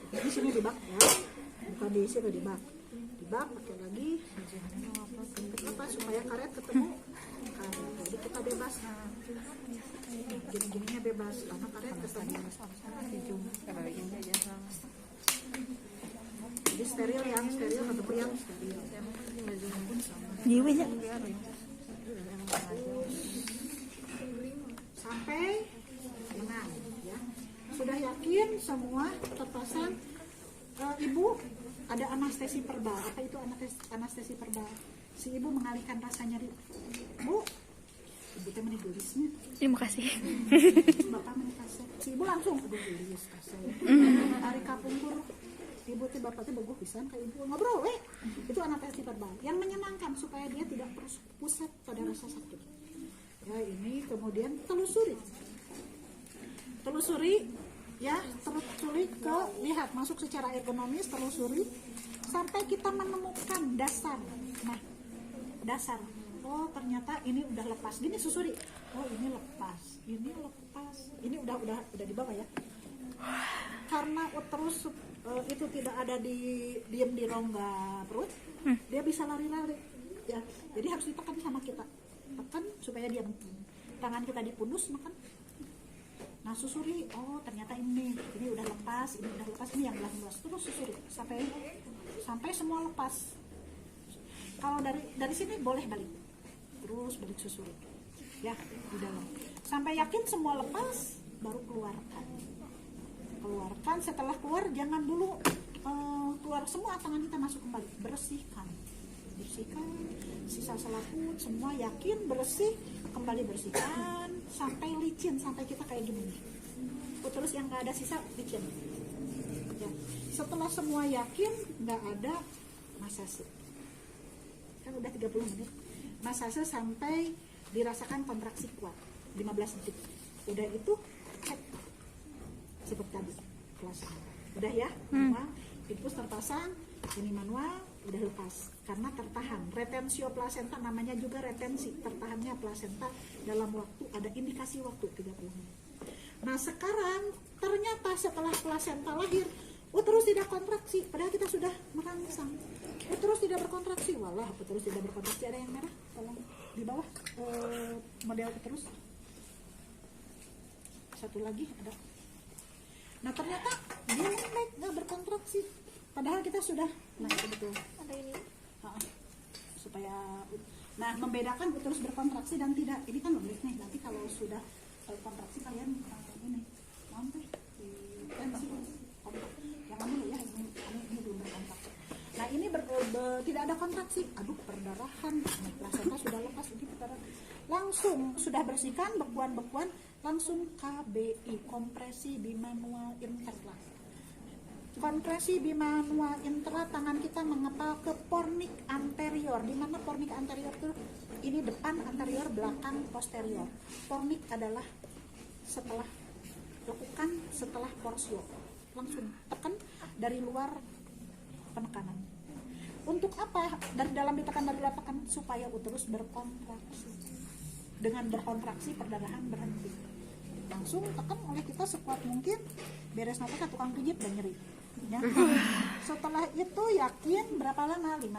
Di sini di bak ya, bukan di sini di bak. Di bak pakai lagi. Kenapa? Supaya karet ketemu. Jadi kita bebas. Gini-gininya bebas karena karet ketemu. Jadi steril yang steril ketemu yang steril. Jiwanya. Sampai menang ya. Sudah yakin semua terpasang. Ibu ada anestesi perbal. Apa itu anestesi perbal? Si ibu mengalihkan rasa nyeri. Bu, ibu teh menigulisnya. Terima kasih. Bapak menikasih. Si ibu langsung aduh gelis kasih. Tarik kapungkur. Ibu teh bapak teh bogoh pisan ka ibu ngobrol we. Itu anestesi verbal yang menyenangkan supaya dia tidak pusat pada rasa sakit. Ya ini kemudian telusuri ya, telusuri ke lihat masuk secara ergonomis, telusuri sampai kita menemukan dasar. Nah, dasar. Oh, ternyata ini udah lepas. Gini susuri. Oh, ini lepas. Ini udah di bawah ya. Karena uterus itu tidak ada diam di rongga perut, dia bisa lari-lari. Ya, jadi harus ditekan sama kita. Tekan supaya diam. Tangan kita dipundus, makan. Nah, susuri. Oh, ternyata ini udah lepas, ini yang belah luas. Terus susuri sampai semua lepas. Kalau dari sini boleh balik. Terus balik susuri. Ya, di dalam. Sampai yakin semua lepas, baru keluarkan. Setelah keluar jangan dulu keluar semua, tangan kita masuk kembali. Bersihkan sisa selaput semua, yakin bersih, kembali bersihkan sampai licin, sampai kita kayak gini. Terus yang nggak ada sisa licin ya. Setelah semua yakin nggak ada, masase kan udah 30 menit, masase sampai dirasakan kontraksi kuat 15 detik. Udah itu cek seperti tadi kelas. Udah ya, manual, infus terpasang, ini manual, udah lepas karena tertahan. Retensio plasenta namanya juga retensi, tertahannya plasenta dalam waktu, ada indikasi waktu 30 menit. Nah sekarang ternyata setelah plasenta lahir, uterus tidak kontraksi, padahal kita sudah merangsang. Uterus tidak berkontraksi, walah uterus tidak berkontraksi. Ada yang merah, tolong di bawah model uterus. Satu lagi ada. Nah ternyata dia lembek, nggak berkontraksi, padahal kita sudah, nah itu betul ada ini supaya, nah membedakan uterus berkontraksi dan tidak. Ini kan lembek nih, nanti kalau sudah kontraksi kalian ini nanti tensi kontak yang dulu ya, ini belum berkontraksi. Nah ini tidak ada kontraksi, aduh perdarahan, plasenta sudah lepas, ini perdarahan. Langsung sudah bersihkan bekuan-bekuan, langsung KBI, kompresi bimanual intra. Kompresi bimanual intra, tangan kita mengepal ke pornik anterior. Di mana pornik anterior itu? Ini depan anterior, belakang posterior. Pornik adalah setelah porsio. Langsung tekan dari luar penekanan. Untuk apa? Dari dalam ditekan, dari luar tekan supaya uterus berkontraksi. Dengan berkontraksi perdarahan berhenti. Langsung tekan oleh kita sekuat mungkin, beres nanti tukang pijit dan nyeri ya. Setelah itu yakin berapa lama? 5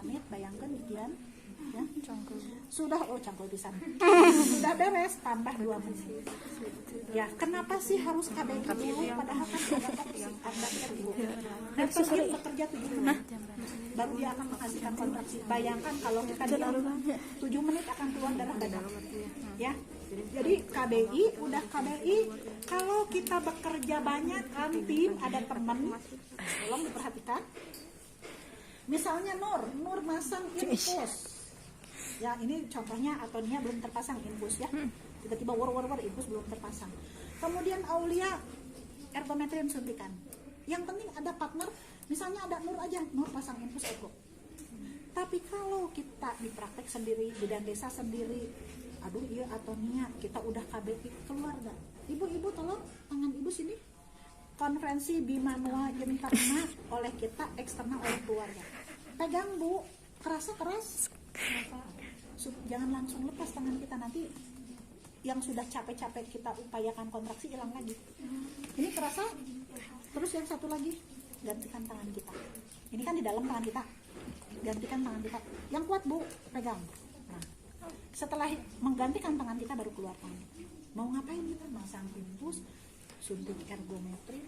menit, bayangkan sekian ya. Sudah cangkul pisan. Sudah beres, tambah 2 menit ya. Kenapa sih harus KBI dulu, padahal kan ada ibu dan bekerja 7 menit baru dia akan menghasilkan kontraksi. Bayangkan kalau kita diam 7 menit akan keluar darah banyak ya. Jadi KBI, udah KBI, kalau kita bekerja banyak kan tim, ada teman, tolong diperhatikan. Misalnya Nur masang infus ya, ini contohnya, atau dia belum terpasang infus ya, tiba-tiba war infus belum terpasang. Kemudian Aulia ergometrin suntikan. Yang penting ada partner, misalnya ada Nur aja, Nur pasang infus eko. Tapi kalau kita di praktek sendiri, bidan desa sendiri, aduh iya atau niat, kita udah KBI keluarga. Ibu tolong tangan ibu sini. Konferensi bimanual interna oleh kita, eksternal oleh keluarga. Pegang bu, Kerasa keras? Jangan langsung lepas tangan kita, nanti yang sudah capek-capek kita upayakan kontraksi hilang lagi. Ini kerasa? Terus yang satu lagi, gantikan tangan kita. Ini kan di dalam tangan kita, gantikan tangan kita. Yang kuat Bu, pegang. Nah, setelah menggantikan tangan kita baru keluar tangan. Mau ngapain kita? Masang infus, suntik ergometri,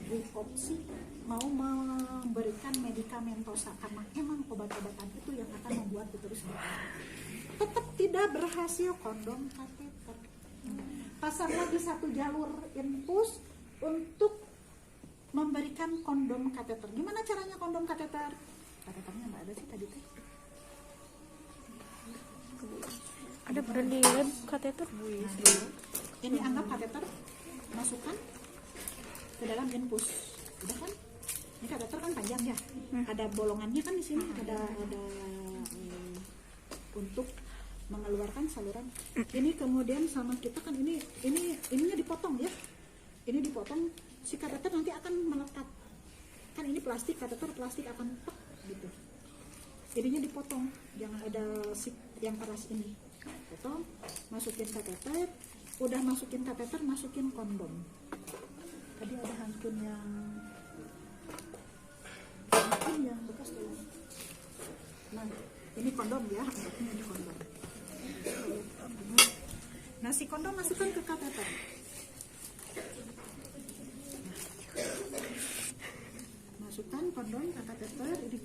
biopsi, mau memberikan medikamentosa, karena emang obat-obatan itu yang akan membuat uterus berkembang. Tetap tidak berhasil, kondom kateter. Pasang lagi satu jalur infus untuk memberikan kondom kateter. Gimana caranya kondom kateter? Kateternya nggak ada sih tadi teh. Ada berani lab kateter. Ini anggap kateter, masukkan ke dalam infus. Udah kan? Ini kateter kan panjang ya. Ada bolongannya kan di sini, ada untuk mengeluarkan saluran. Ini kemudian sama kita kan ininya dipotong ya. Ini dipotong, si kateter nanti akan melekat. Kan ini plastik, kateter plastik akan pek gitu. Ininya dipotong, jangan ada yang keras ini. Potong, masukin kateter, udah masukin kateter, masukin kondom. Tadi ada hantun yang bekas tuh. Nah, ini kondom ya, ini kondom. Nah, si kondom masukkan ke kateter. Masukkan kondom ke kateter. Ini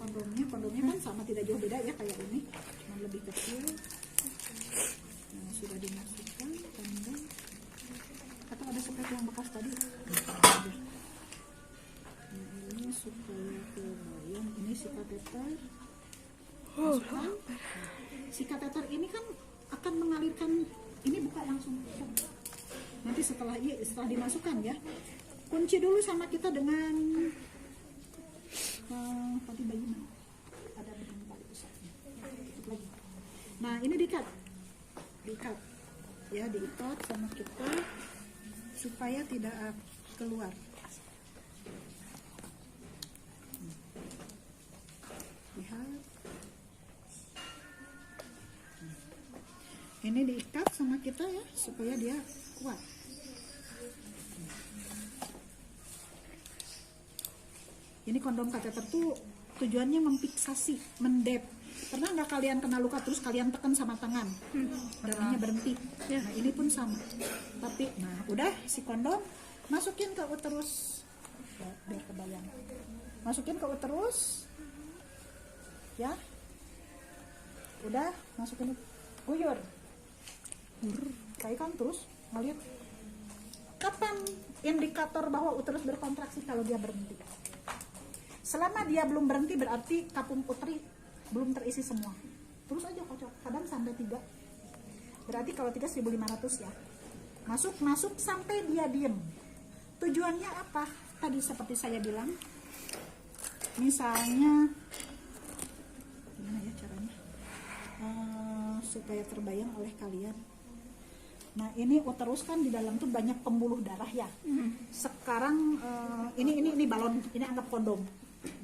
kondomnya kan sama, tidak jauh beda ya kayak ini, cuma lebih kecil. Nah, sudah dimasukkan kondom. Atau ada seperti yang bekas tadi. Nah, ini supaya kebayang, ini si kateter. Masukkan. Si kateter ini kan akan mengalirkan, ini buka langsung. Nanti setelah dimasukkan ya, kunci dulu sama kita dengan tadi bayi mana? Ada begini tali besarnya. Tutup lagi. Nah, ini diikat ya, diikat sama kita supaya tidak keluar. Lihat. Ini diikat sama kita ya supaya dia kuat. Ini kondom kateter tuh tujuannya memfiksasi, mendep. Pernah nggak kalian kena luka terus kalian tekan sama tangan, darahnya berhenti? Nah, ini pun sama. Tapi, nah udah si kondom masukin ke uterus, ya, biar kebayang. Masukin ke uterus, ya. Udah masukin, guyur. Kayak kan terus ngeliat. Kapan indikator bahwa uterus berkontraksi? Kalau dia berhenti. Selama dia belum berhenti berarti kapung uteri belum terisi semua. Terus aja kocok, kadang sampai 3. Berarti kalau 3 1.500 ya. Masuk sampai dia diem. Tujuannya apa? Tadi seperti saya bilang. Misalnya gimana ya caranya? Supaya terbayang oleh kalian. Nah, ini uterus kan di dalam tuh banyak pembuluh darah ya. Sekarang ini balon, ini anggap kondom.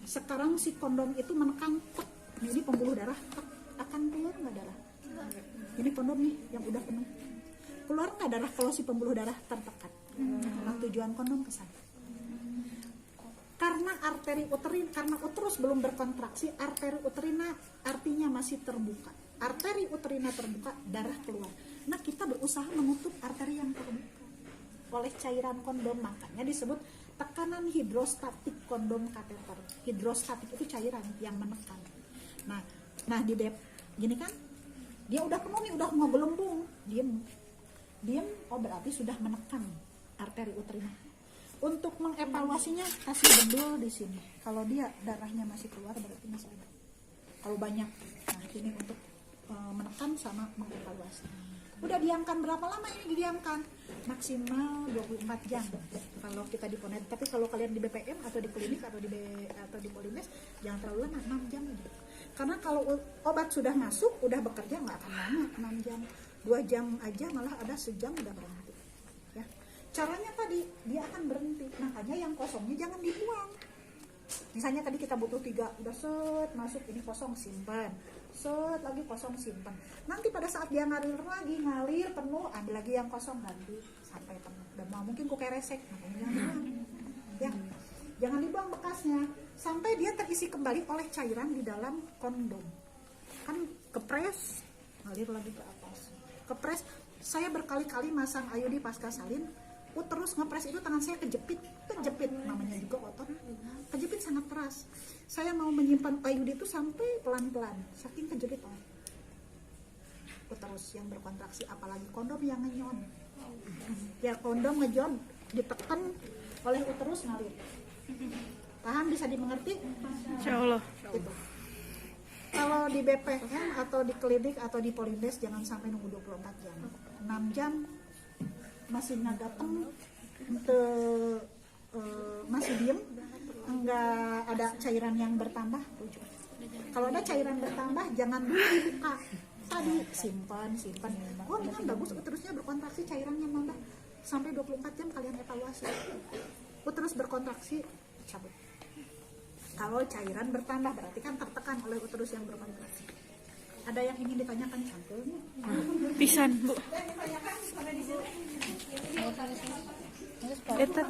Sekarang si kondom itu menekan tek. Nah, ini pembuluh darah tek. Akan keluar nggak darah? Ini kondom nih yang udah penuh. Keluar nggak darah kalau si pembuluh darah tertekan? Nah, tujuan kondom ke sana. Karena arteri uterin, karena uterus belum berkontraksi, arteri uterina artinya masih terbuka. Arteri uterina terbuka, darah keluar. Nah, kita berusaha menutup arteri yang terbuka oleh cairan kondom, makanya disebut tekanan hidrostatik kondom kateter. Hidrostatik itu cairan yang menekan. Nah di gini kan, dia udah penuh nih, udah mau gelembung, diem. Oh berarti sudah menekan arteri uterina. Untuk mengevaluasinya kasih bendul di sini. Kalau dia darahnya masih keluar berarti masih ada. Kalau banyak, nah ini untuk menekan sama mengevaluasi. Udah diamkan berapa lama ini didiamkan? Maksimal 24 jam kalau kita di Ponet. Tapi kalau kalian di BPM atau di klinik atau di Polimes jangan terlalu lama, 6 jam aja. Karena kalau obat sudah masuk, udah bekerja nggak akan lama, 6 jam. 2 jam aja malah ada sejam udah berhenti. Ya. Caranya tadi dia akan berhenti. Makanya yang kosongnya jangan dibuang. Misalnya tadi kita butuh 3, udah set masuk, ini kosong simpan, set lagi kosong simpan. Nanti pada saat dia ngalir lagi, ngalir penuh, ambil lagi yang kosong ganti sampai penuh. Dan mungkin kukai resek, makanya jangan dibuang. Ya, jangan dibuang bekasnya sampai dia terisi kembali oleh cairan di dalam kondom. Kan kepres, ngalir lagi ke atas. Kepres, saya berkali-kali masang IUD pasca salin. Terus ngepres itu tangan saya kejepit namanya juga otot, kejepit sangat keras. Saya mau menyimpan IUD itu sampai pelan-pelan, saking kejepit terus yang berkontraksi, apalagi kondom yang ngenyon. Ya kondom ngejon ditekan oleh uterus ngalir. Paham, bisa dimengerti? Insya Allah. Gitu. Kalau di BPM atau di klinik atau di Polindes jangan sampai nunggu 24 jam. 6 jam masih nggak datang, masih diem, nggak ada cairan yang bertambah. Kalau ada cairan bertambah jangan dulu dibuka, tadi simpan. Oh ini kan bagus, uterusnya berkontraksi, cairannya nambah. Sampai 24 jam kalian evaluasi, uterus berkontraksi cabut. Kalau cairan bertambah berarti kan tertekan oleh uterus yang berkontraksi. Ada yang ingin ditanyakan sampelnya? Pisan, Bu. Eta